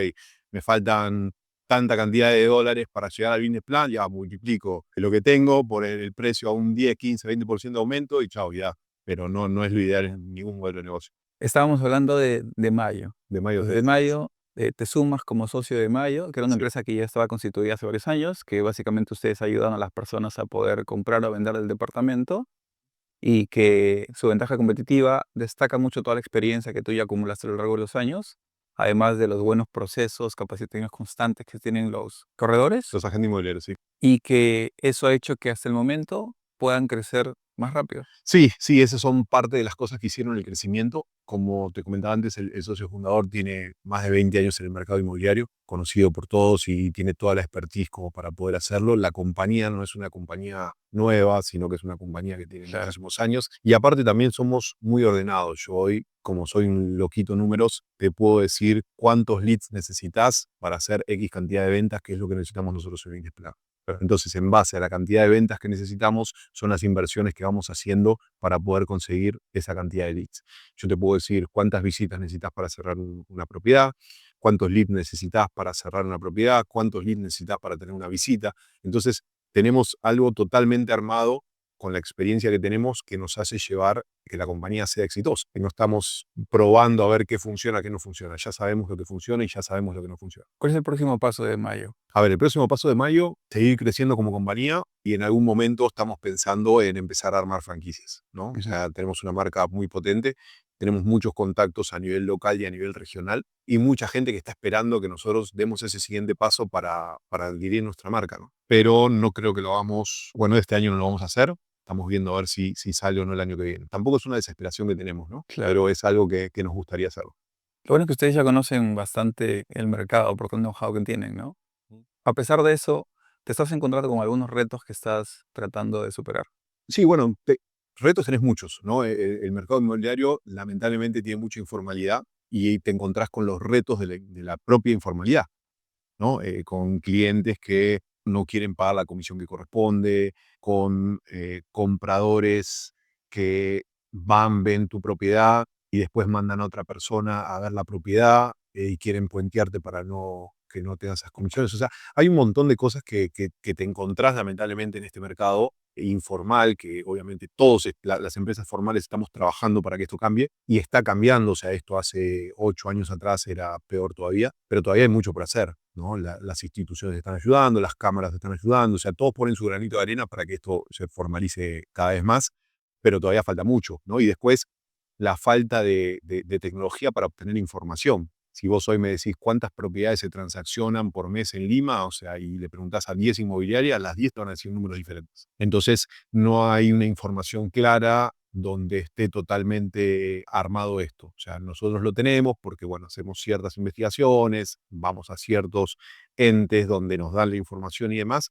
me faltan tanta cantidad de dólares para llegar al business plan, ya multiplico lo que tengo por el precio a un 10, 15, 20% de aumento y chao, ya. Pero no es lo ideal en ningún modelo de negocio. Estábamos hablando de Mayo. De mayo Entonces, de Mayo, te sumas como socio de Mayo, que era una Sí. empresa que ya estaba constituida hace varios años, que básicamente ustedes ayudan a las personas a poder comprar o vender el departamento y que su ventaja competitiva destaca mucho toda la experiencia que tú ya acumulaste a lo largo de los años, además de los buenos procesos, capacitaciones constantes que tienen los corredores, Los agentes inmobiliarios, sí. y que eso ha hecho que hasta el momento puedan crecer más rápido. Sí, sí, esas son parte de las cosas que hicieron el crecimiento. Como te comentaba antes, el socio fundador tiene más de 20 años en el mercado inmobiliario, conocido por todos y tiene toda la expertise como para poder hacerlo. La compañía no es una compañía nueva, sino que es una compañía que tiene muchísimos años. Y aparte también somos muy ordenados. Yo hoy, como soy un loquito en números, te puedo decir cuántos leads necesitas para hacer X cantidad de ventas, que es lo que necesitamos nosotros en Business Plan. Entonces, en base a la cantidad de ventas que necesitamos, son las inversiones que vamos haciendo para poder conseguir esa cantidad de leads. Yo te puedo decir cuántas visitas necesitas para cerrar una propiedad, cuántos leads necesitas para cerrar una propiedad, cuántos leads necesitas para tener una visita. Entonces, tenemos algo totalmente armado con la experiencia que tenemos que nos hace llevar que la compañía sea exitosa. Y no estamos probando a ver qué funciona, qué no funciona. Ya sabemos lo que funciona y ya sabemos lo que no funciona. ¿Cuál es el próximo paso de Mayo? A ver, el próximo paso de Mayo, seguir creciendo como compañía y en algún momento estamos pensando en empezar a armar franquicias, ¿no? O sea, tenemos una marca muy potente, tenemos muchos contactos a nivel local y a nivel regional y mucha gente que está esperando que nosotros demos ese siguiente paso para adquirir nuestra marca, ¿no? Pero no creo que lo hagamos, bueno, este año no lo vamos a hacer. Estamos viendo a ver si sale o no el año que viene. Tampoco es una desesperación que tenemos, ¿no? Claro. Pero es algo que nos gustaría hacerlo. Lo bueno es que ustedes ya conocen bastante el mercado por el know-how que tienen, ¿no? A pesar de eso, te estás encontrando con algunos retos que estás tratando de superar. Sí, bueno, retos tenés muchos, ¿no? El mercado inmobiliario lamentablemente tiene mucha informalidad y te encontrás con los retos de la propia informalidad, ¿no? Con clientes que no quieren pagar la comisión que corresponde, con compradores que van, ven tu propiedad y después mandan a otra persona a ver la propiedad y quieren puentearte para que no tengas esas comisiones. O sea, hay un montón de cosas que te encontrás lamentablemente en este mercado informal, que obviamente todos las empresas formales estamos trabajando para que esto cambie y está cambiando. O sea, esto hace 8 años atrás era peor todavía, pero todavía hay mucho por hacer, ¿no? Las instituciones están ayudando, las cámaras están ayudando, o sea, todos ponen su granito de arena para que esto se formalice cada vez más, pero todavía falta mucho, ¿no? Y después la falta de tecnología para obtener información. Si vos hoy me decís cuántas propiedades se transaccionan por mes en Lima, o sea, y le preguntás a 10 inmobiliarias, las 10 te van a decir números diferentes. Entonces, no hay una información clara donde esté totalmente armado esto. O sea, nosotros lo tenemos porque, bueno, hacemos ciertas investigaciones, vamos a ciertos entes donde nos dan la información y demás,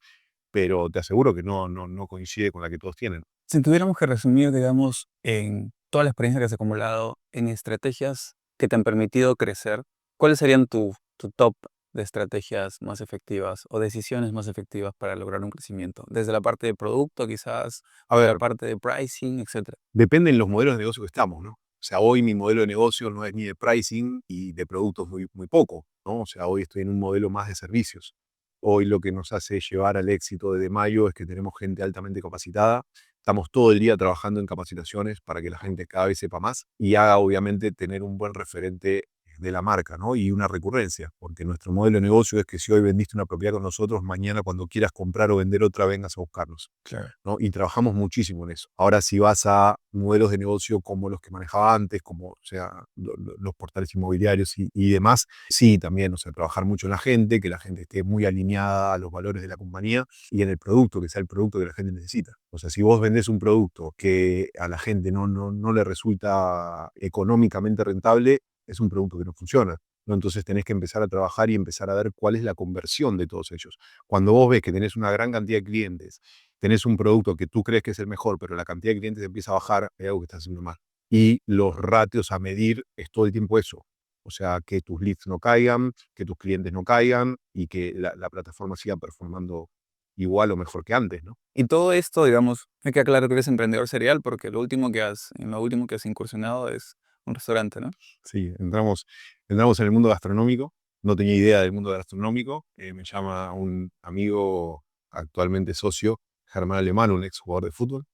pero te aseguro que no coincide con la que todos tienen. Si tuviéramos que resumir, digamos, en toda la experiencia que has acumulado, en estrategias que te han permitido crecer, ¿cuáles serían tu top de estrategias más efectivas o decisiones más efectivas para lograr un crecimiento? Desde la parte de producto, quizás, A la ver, parte de pricing, etcétera. dependen los modelos de negocio que estamos, ¿no? O sea, hoy mi modelo de negocio no es ni de pricing y de productos muy poco, ¿no? O sea, hoy estoy en un modelo más de servicios. Hoy lo que nos hace llevar al éxito de Mayo es que tenemos gente altamente capacitada. Estamos todo el día trabajando en capacitaciones para que la gente cada vez sepa más y haga, obviamente, tener un buen referente de la marca, ¿no? Y una recurrencia, porque nuestro modelo de negocio es que si hoy vendiste una propiedad con nosotros, mañana cuando quieras comprar o vender otra, vengas a buscarnos. Claro. ¿No? Y trabajamos muchísimo en eso. Ahora, si vas a modelos de negocio como los que manejaba antes, como o sea, los portales inmobiliarios y demás, sí, también, o sea, trabajar mucho en la gente, que la gente esté muy alineada a los valores de la compañía y en el producto, que sea el producto que la gente necesita. O sea, si vos vendés un producto que a la gente no le resulta económicamente rentable, es un producto que no funciona. ¿no? Entonces tenés que empezar a trabajar y empezar a ver cuál es la conversión de todos ellos. Cuando vos ves que tenés una gran cantidad de clientes, tenés un producto que tú crees que es el mejor, pero la cantidad de clientes empieza a bajar, hay algo que estás haciendo mal. Y los ratios a medir es todo el tiempo eso. O sea, que tus leads no caigan, que tus clientes no caigan y que la plataforma siga performando igual o mejor que antes, ¿no? Y todo esto, digamos, me queda claro que eres emprendedor serial porque en lo último que has incursionado es un restaurante, ¿no? Sí, entramos en el mundo gastronómico. No tenía idea del mundo gastronómico. Me llama un amigo, actualmente socio, Germán Alemán, un ex jugador de fútbol,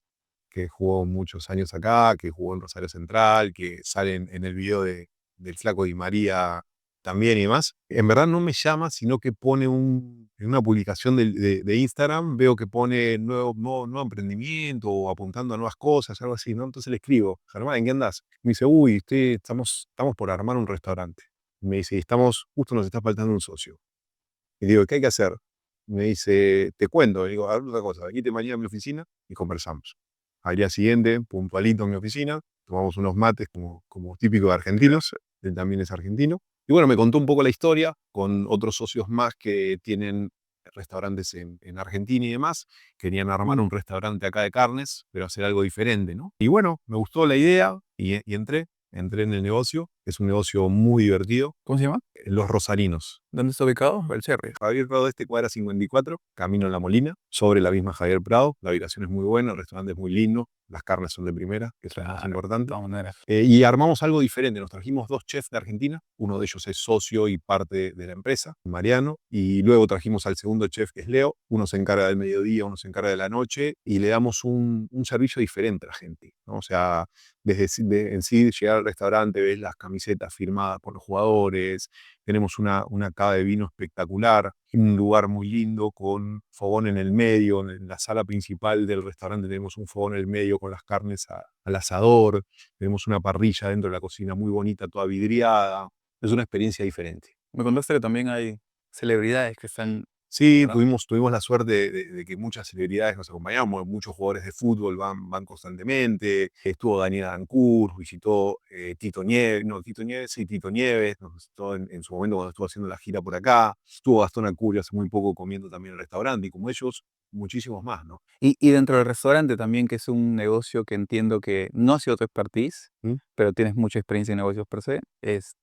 que jugó muchos años acá, que jugó en Rosario Central, que sale en el video del Flaco Di María también y demás. En verdad no me llama, sino que pone en una publicación de Instagram, veo que pone nuevo emprendimiento o apuntando a nuevas cosas, algo así, ¿no? Entonces le escribo, Germán, ¿en qué andás? Me dice, uy, estamos por armar un restaurante. Me dice, justo nos está faltando un socio. Y digo, ¿qué hay que hacer? Me dice, te cuento. Le digo, a ver otra cosa, venite mañana a mi oficina y conversamos. Al día siguiente, puntualito en mi oficina, tomamos unos mates como típico de argentinos, él también es argentino. Y bueno, me contó un poco la historia con otros socios más que tienen restaurantes en Argentina y demás. Querían armar un restaurante acá de carnes, pero hacer algo diferente, ¿no? Y bueno, me gustó la idea y entré en el negocio. Es un negocio muy divertido. ¿Cómo se llama? Los Rosarinos. ¿Dónde está ubicado? El Cherry. Javier Prado Este, cuadra 54, camino a La Molina, sobre la misma Javier Prado. La habitación es muy buena, el restaurante es muy lindo, las carnes son de primera, que es lo más Claro, de importante. todas maneras. Y armamos algo diferente, nos trajimos 2 chefs de Argentina, uno de ellos es socio y parte de la empresa, Mariano, y luego trajimos al segundo chef, que es Leo, uno se encarga del mediodía, uno se encarga de la noche, y le damos un servicio diferente a la gente, ¿no? O sea, en sí llegar al restaurante, ves las camisetas firmadas por los jugadores, tenemos una cava de vino espectacular, un lugar muy lindo con fogón en el medio. En la sala principal del restaurante tenemos un fogón en el medio con las carnes al asador. Tenemos una parrilla dentro de la cocina muy bonita, toda vidriada. Es una experiencia diferente. Me contaste que también hay celebridades que están, Sí, ¿verdad? tuvimos la suerte de que muchas celebridades nos acompañaron, muchos jugadores de fútbol van constantemente. Estuvo Daniel Arancourt, visitó Tito Nieves, no, Tito Nieves, sí, Tito Nieves, nos visitó en su momento cuando estuvo haciendo la gira por acá. Estuvo Gastón Acurio hace muy poco comiendo también en el restaurante, y como ellos, muchísimos más, ¿no? Y dentro del restaurante también, que es un negocio que entiendo que no ha sido tu expertise, ¿Mm? pero tienes mucha experiencia en negocios per se,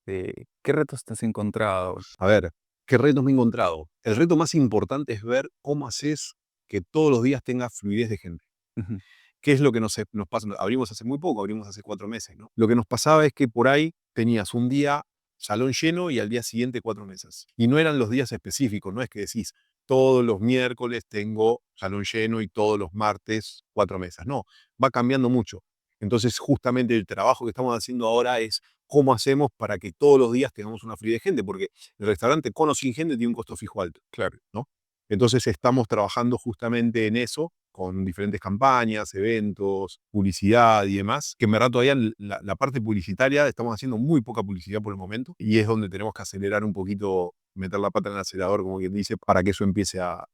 ¿qué retos te has encontrado? A ver, ¿qué retos me he encontrado? El reto más importante es ver cómo haces que todos los días tenga fluidez de gente. Ujú. ¿Qué es lo que nos pasa? Abrimos hace muy poco, abrimos hace 4 meses, ¿no? Lo que nos pasaba es que por ahí tenías un día salón lleno y al día siguiente 4 mesas. Y no eran los días específicos, no es que decís, todos los miércoles tengo salón lleno y todos los martes 4 mesas. No, va cambiando mucho. Entonces, justamente el trabajo que estamos haciendo ahora es cómo hacemos para que todos los días tengamos una fluidez de gente, porque el restaurante con o sin gente tiene un costo fijo alto, claro, ¿no? Entonces estamos trabajando justamente en eso, con diferentes campañas, eventos, publicidad y demás, que en verdad todavía la parte publicitaria estamos haciendo muy poca publicidad por el momento, y es donde tenemos que acelerar un poquito, meter la pata en el acelerador, como quien dice, para que eso empiece a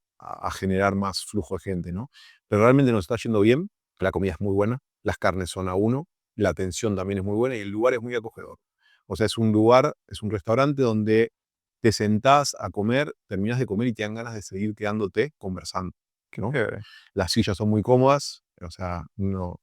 generar más flujo de gente, ¿no? Pero realmente nos está yendo bien, la comida es muy buena, las carnes son a uno, la atención también es muy buena y el lugar es muy acogedor. O sea, es un restaurante donde te sentás a comer, terminás de comer y te dan ganas de seguir quedándote conversando, Qué ¿no? chévere. Las sillas son muy cómodas, o sea,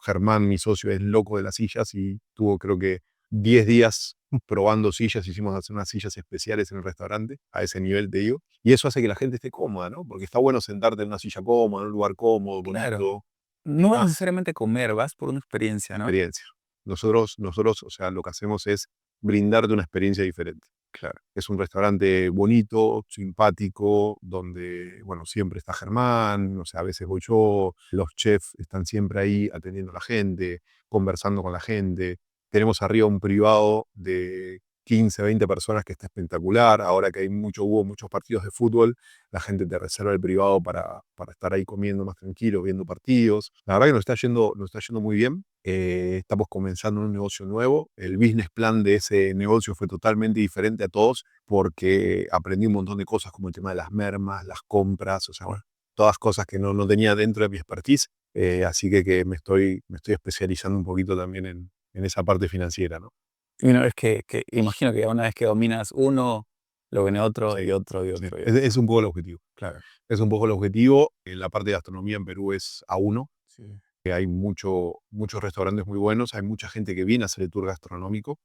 Germán, mi socio, es loco de las sillas y tuvo, creo que, 10 días probando sillas. Hicimos hacer unas sillas especiales en el restaurante, a ese nivel te digo, y eso hace que la gente esté cómoda, ¿no? Porque está bueno sentarte en una silla cómoda, en un lugar cómodo, Claro. bonito. No vas Ah, necesariamente comer, vas por una experiencia, ¿no? experiencia. Nosotros, o sea, lo que hacemos es brindarte una experiencia diferente. Claro. Es un restaurante bonito, simpático, donde, bueno, siempre está Germán, o sea, a veces voy yo, los chefs están siempre ahí atendiendo a la gente, conversando con la gente. Tenemos arriba un privado de 15, 20 personas que está espectacular. Ahora que hubo muchos partidos de fútbol, la gente te reserva el privado para estar ahí comiendo más tranquilo, viendo partidos. La verdad que nos está yendo muy bien. Estamos comenzando un negocio nuevo. El business plan de ese negocio fue totalmente diferente a todos, porque aprendí un montón de cosas, como el tema de las mermas, las compras, o sea, bueno, todas cosas que no tenía dentro de mi expertise. Así que me estoy especializando un poquito también en esa parte financiera, ¿no? Y una vez que imagino que una vez que dominas uno, lo viene otro y Sí, otro y sí. otro. Es un poco el objetivo. Claro. Es un poco el objetivo. En la parte de gastronomía en Perú es A1, Sí. que hay muchos restaurantes muy buenos, hay mucha gente que viene a hacer el tour gastronómico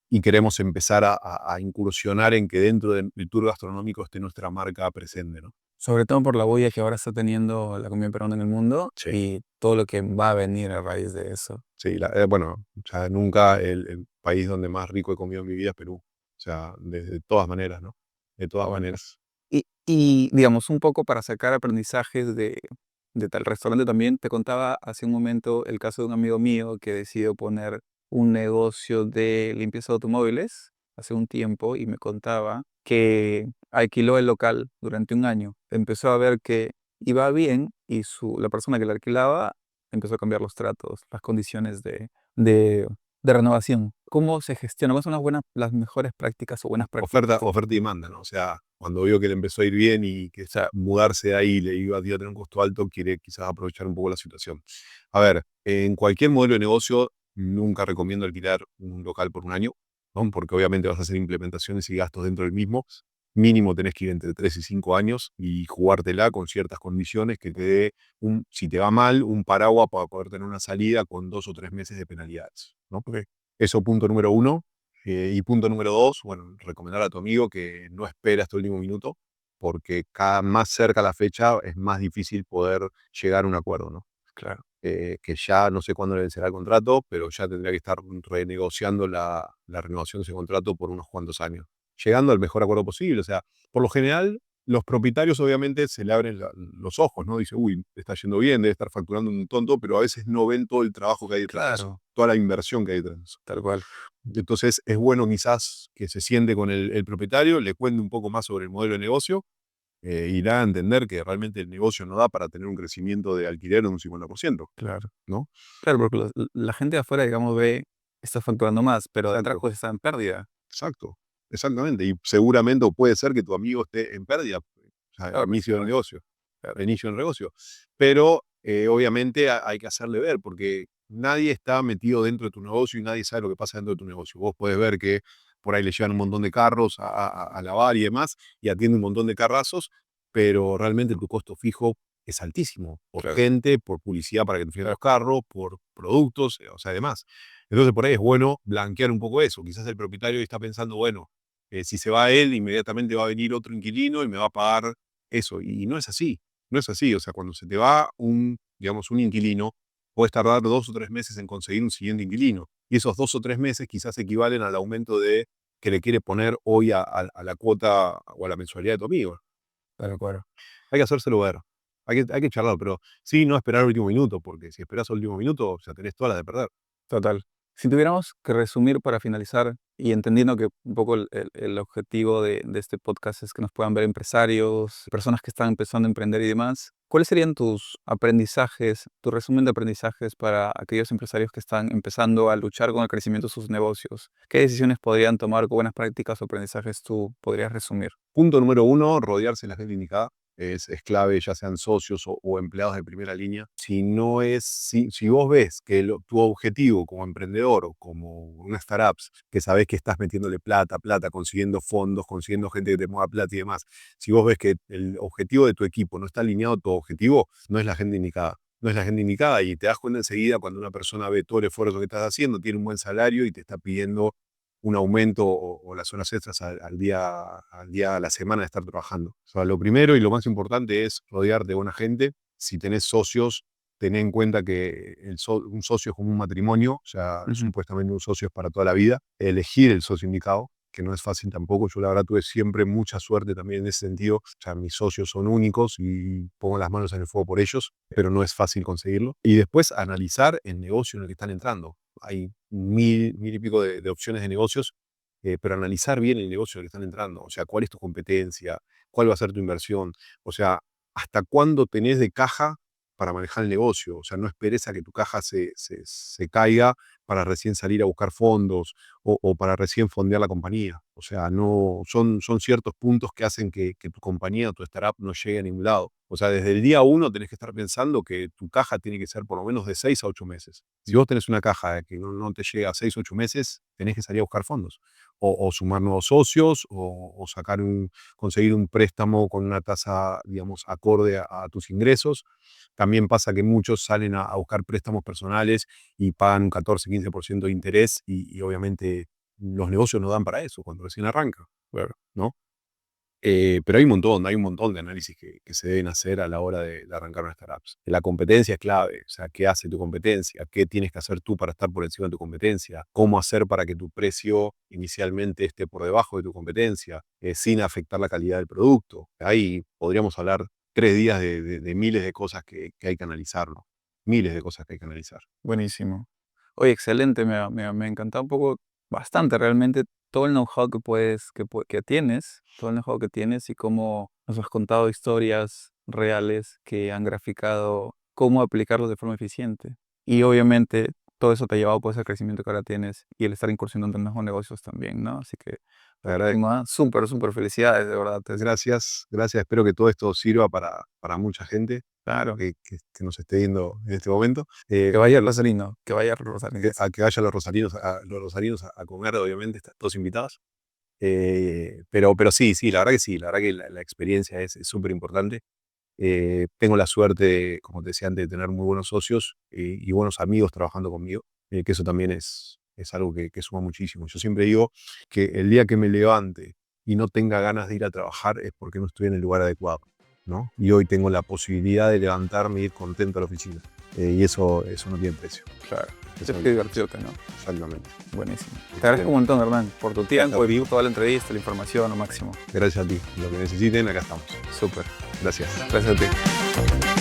y queremos empezar a incursionar en que dentro del tour gastronómico esté nuestra marca presente, ¿no? Sobre todo por la bulla que ahora está teniendo la comida peruana en el mundo Sí. y todo lo que va a venir a raíz de eso. Sí, bueno, o sea, nunca el país donde más rico he comido en mi vida es Perú. O sea, de todas maneras, ¿no? De todas Bueno. maneras. Y digamos, un poco para sacar aprendizajes de tal restaurante también, te contaba hace un momento el caso de un amigo mío que decidió poner un negocio de limpieza de automóviles hace un tiempo y me contaba que alquiló el local durante un año. Empezó a ver que iba bien y la persona que le alquilaba empezó a cambiar los tratos, las condiciones de, de renovación. ¿Cómo se gestiona? ¿Cuáles son las mejores prácticas o buenas prácticas? Oferta y demanda, ¿no? O sea, cuando vio que le empezó a ir bien y que mudarse de ahí le iba a tener un costo alto, quiere quizás aprovechar un poco la situación. A ver, en cualquier modelo de negocio, nunca recomiendo alquilar un local por un año, ¿no? Porque obviamente vas a hacer implementaciones y gastos dentro del mismo. Mínimo tenés que ir entre 3 y 5 años y jugártela con ciertas condiciones que te dé, si te va mal, un paraguas para poder tener una salida con 2 o 3 meses de penalidades, ¿no? Ok. Eso punto número uno. Y punto número dos, bueno, recomendar a tu amigo que no espere hasta el último minuto, porque cada más cerca la fecha es más difícil poder llegar a un acuerdo, ¿no? Claro. Que ya no sé cuándo le vencerá el contrato, pero ya tendría que estar renegociando la renovación de ese contrato por unos cuantos años, llegando al mejor acuerdo posible. O sea, por lo general, los propietarios obviamente se le abren los ojos, ¿no? Dice, uy, le está yendo bien, debe estar facturando un tonto, pero a veces no ven todo el trabajo que hay detrás de eso, Claro, toda la inversión que hay detrás de eso. tal cual. Entonces es bueno quizás que se siente con el propietario, le cuente un poco más sobre el modelo de negocio, y da a entender que realmente el negocio no da para tener un crecimiento de alquiler de un 50%, Claro. ¿no? Claro, porque la gente de afuera, digamos, ve, está facturando más, pero de atrás Exacto, pues está en pérdida. exacto, exactamente. Y seguramente o puede ser que tu amigo esté en pérdida, o sea, Claro, inicio del negocio, claro. inicio del negocio. Pero obviamente hay que hacerle ver, porque nadie está metido dentro de tu negocio y nadie sabe lo que pasa dentro de tu negocio. Vos podés ver que por ahí le llevan un montón de carros a lavar y demás, y atiende un montón de carrazos, pero realmente tu costo fijo es altísimo, por Claro. gente, por publicidad para que te fijas los carros, por productos, o sea, además. Entonces por ahí es bueno blanquear un poco eso. Quizás el propietario está pensando, bueno, si se va él, inmediatamente va a venir otro inquilino y me va a pagar eso. Y no es así, no es así. O sea, cuando se te va digamos, un inquilino, puedes tardar 2 o 3 meses en conseguir un siguiente inquilino. Y esos 2 o 3 meses quizás equivalen al aumento que le quiere poner hoy a la cuota o a la mensualidad de tu amigo. Tal cual. Hay que hacérselo ver. Hay que charlar, pero sí, no esperar al último minuto, porque si esperas al último minuto, ya tenés todas las de perder. Total. Si tuviéramos que resumir para finalizar, y entendiendo que un poco el objetivo de este podcast es que nos puedan ver empresarios, personas que están empezando a emprender y demás, ¿cuáles serían tus aprendizajes, tu resumen de aprendizajes para aquellos empresarios que están empezando a luchar con el crecimiento de sus negocios? ¿Qué decisiones podrían tomar, qué buenas prácticas o aprendizajes tú podrías resumir? Punto número uno, rodearse de la gente indicada. Es clave, ya sean socios o empleados de primera línea. Si vos ves que tu objetivo como emprendedor o como una startup, que sabés que estás metiéndole plata, consiguiendo fondos, consiguiendo gente que te mueva plata y demás, si vos ves que el objetivo de tu equipo no está alineado a tu objetivo, no es la gente indicada. No es la gente indicada y te das cuenta enseguida cuando una persona ve todo el esfuerzo que estás haciendo, tiene un buen salario y te está pidiendo un aumento o las horas extras a la semana de estar trabajando. O sea, lo primero y lo más importante es rodearte de buena gente. Si tenés socios, ten en cuenta que un socio es como un matrimonio, o sea, Ujú. supuestamente un socio es para toda la vida. Elegir el socio indicado, que no es fácil tampoco. Yo la verdad tuve siempre mucha suerte también en ese sentido. O sea, mis socios son únicos y pongo las manos en el fuego por ellos, pero no es fácil conseguirlo. Y después analizar el negocio en el que están entrando. Hay mil y pico de opciones de negocios, pero analizar bien el negocio en el que están entrando. O sea, cuál es tu competencia, cuál va a ser tu inversión. O sea, hasta cuándo tenés de caja para manejar el negocio. O sea, no esperes a que tu caja se caiga para recién salir a buscar fondos o para recién fondear la compañía. O sea, no, son ciertos puntos que hacen que tu compañía o tu startup no llegue a ningún lado. O sea, desde el día uno tenés que estar pensando que tu caja tiene que ser por lo menos de 6 a 8 meses. Si vos tenés una caja que no te llega a 6 o 8 meses, tenés que salir a buscar fondos. O sumar nuevos socios, o conseguir un préstamo con una tasa, digamos, acorde a tus ingresos. También pasa que muchos salen a buscar préstamos personales y pagan un 14-15% de interés y obviamente los negocios no dan para eso cuando recién arranca, ¿no? Pero hay un montón de análisis que se deben hacer a la hora de arrancar una startup. La competencia es clave, o sea, ¿qué hace tu competencia? ¿Qué tienes que hacer tú para estar por encima de tu competencia? ¿Cómo hacer para que tu precio inicialmente esté por debajo de tu competencia, sin afectar la calidad del producto? Ahí podríamos hablar 3 días de miles de cosas que hay que analizar, ¿no? Miles de cosas que hay que analizar. Buenísimo. Oye, excelente, me ha encantado un poco, bastante realmente, todo el know-how que tienes, todo el know-how que tienes y cómo nos has contado historias reales que han graficado cómo aplicarlo de forma eficiente. Y obviamente todo eso te ha llevado pues al crecimiento que ahora tienes y el estar incursionando en nuevos negocios también, ¿no? Así que, La verdad, súper, súper felicidades, de verdad. gracias, gracias. Espero que todo esto sirva para mucha gente Claro. que nos esté viendo en este momento. Que vaya el Rosarino, que vaya el Rosarino. Que vayan los rosarinos a comer, obviamente, están todos invitados. Pero sí, la verdad que sí, la verdad que la experiencia es súper importante. Tengo la suerte, como te decía antes, de tener muy buenos socios y buenos amigos trabajando conmigo, que eso también es algo que suma muchísimo. Yo siempre digo que el día que me levante y no tenga ganas de ir a trabajar es porque no estoy en el lugar adecuado, ¿no? Y hoy tengo la posibilidad de levantarme y ir contento a la oficina. Y eso no tiene precio. Claro. Eso Qué divertido, ¿no? Exactamente. Buenísimo. Te agradezco un montón, Hernán, por tu tiempo y por toda la entrevista, la información, lo máximo. Gracias a ti. Lo que necesiten, acá estamos. Súper. Gracias. Gracias a ti.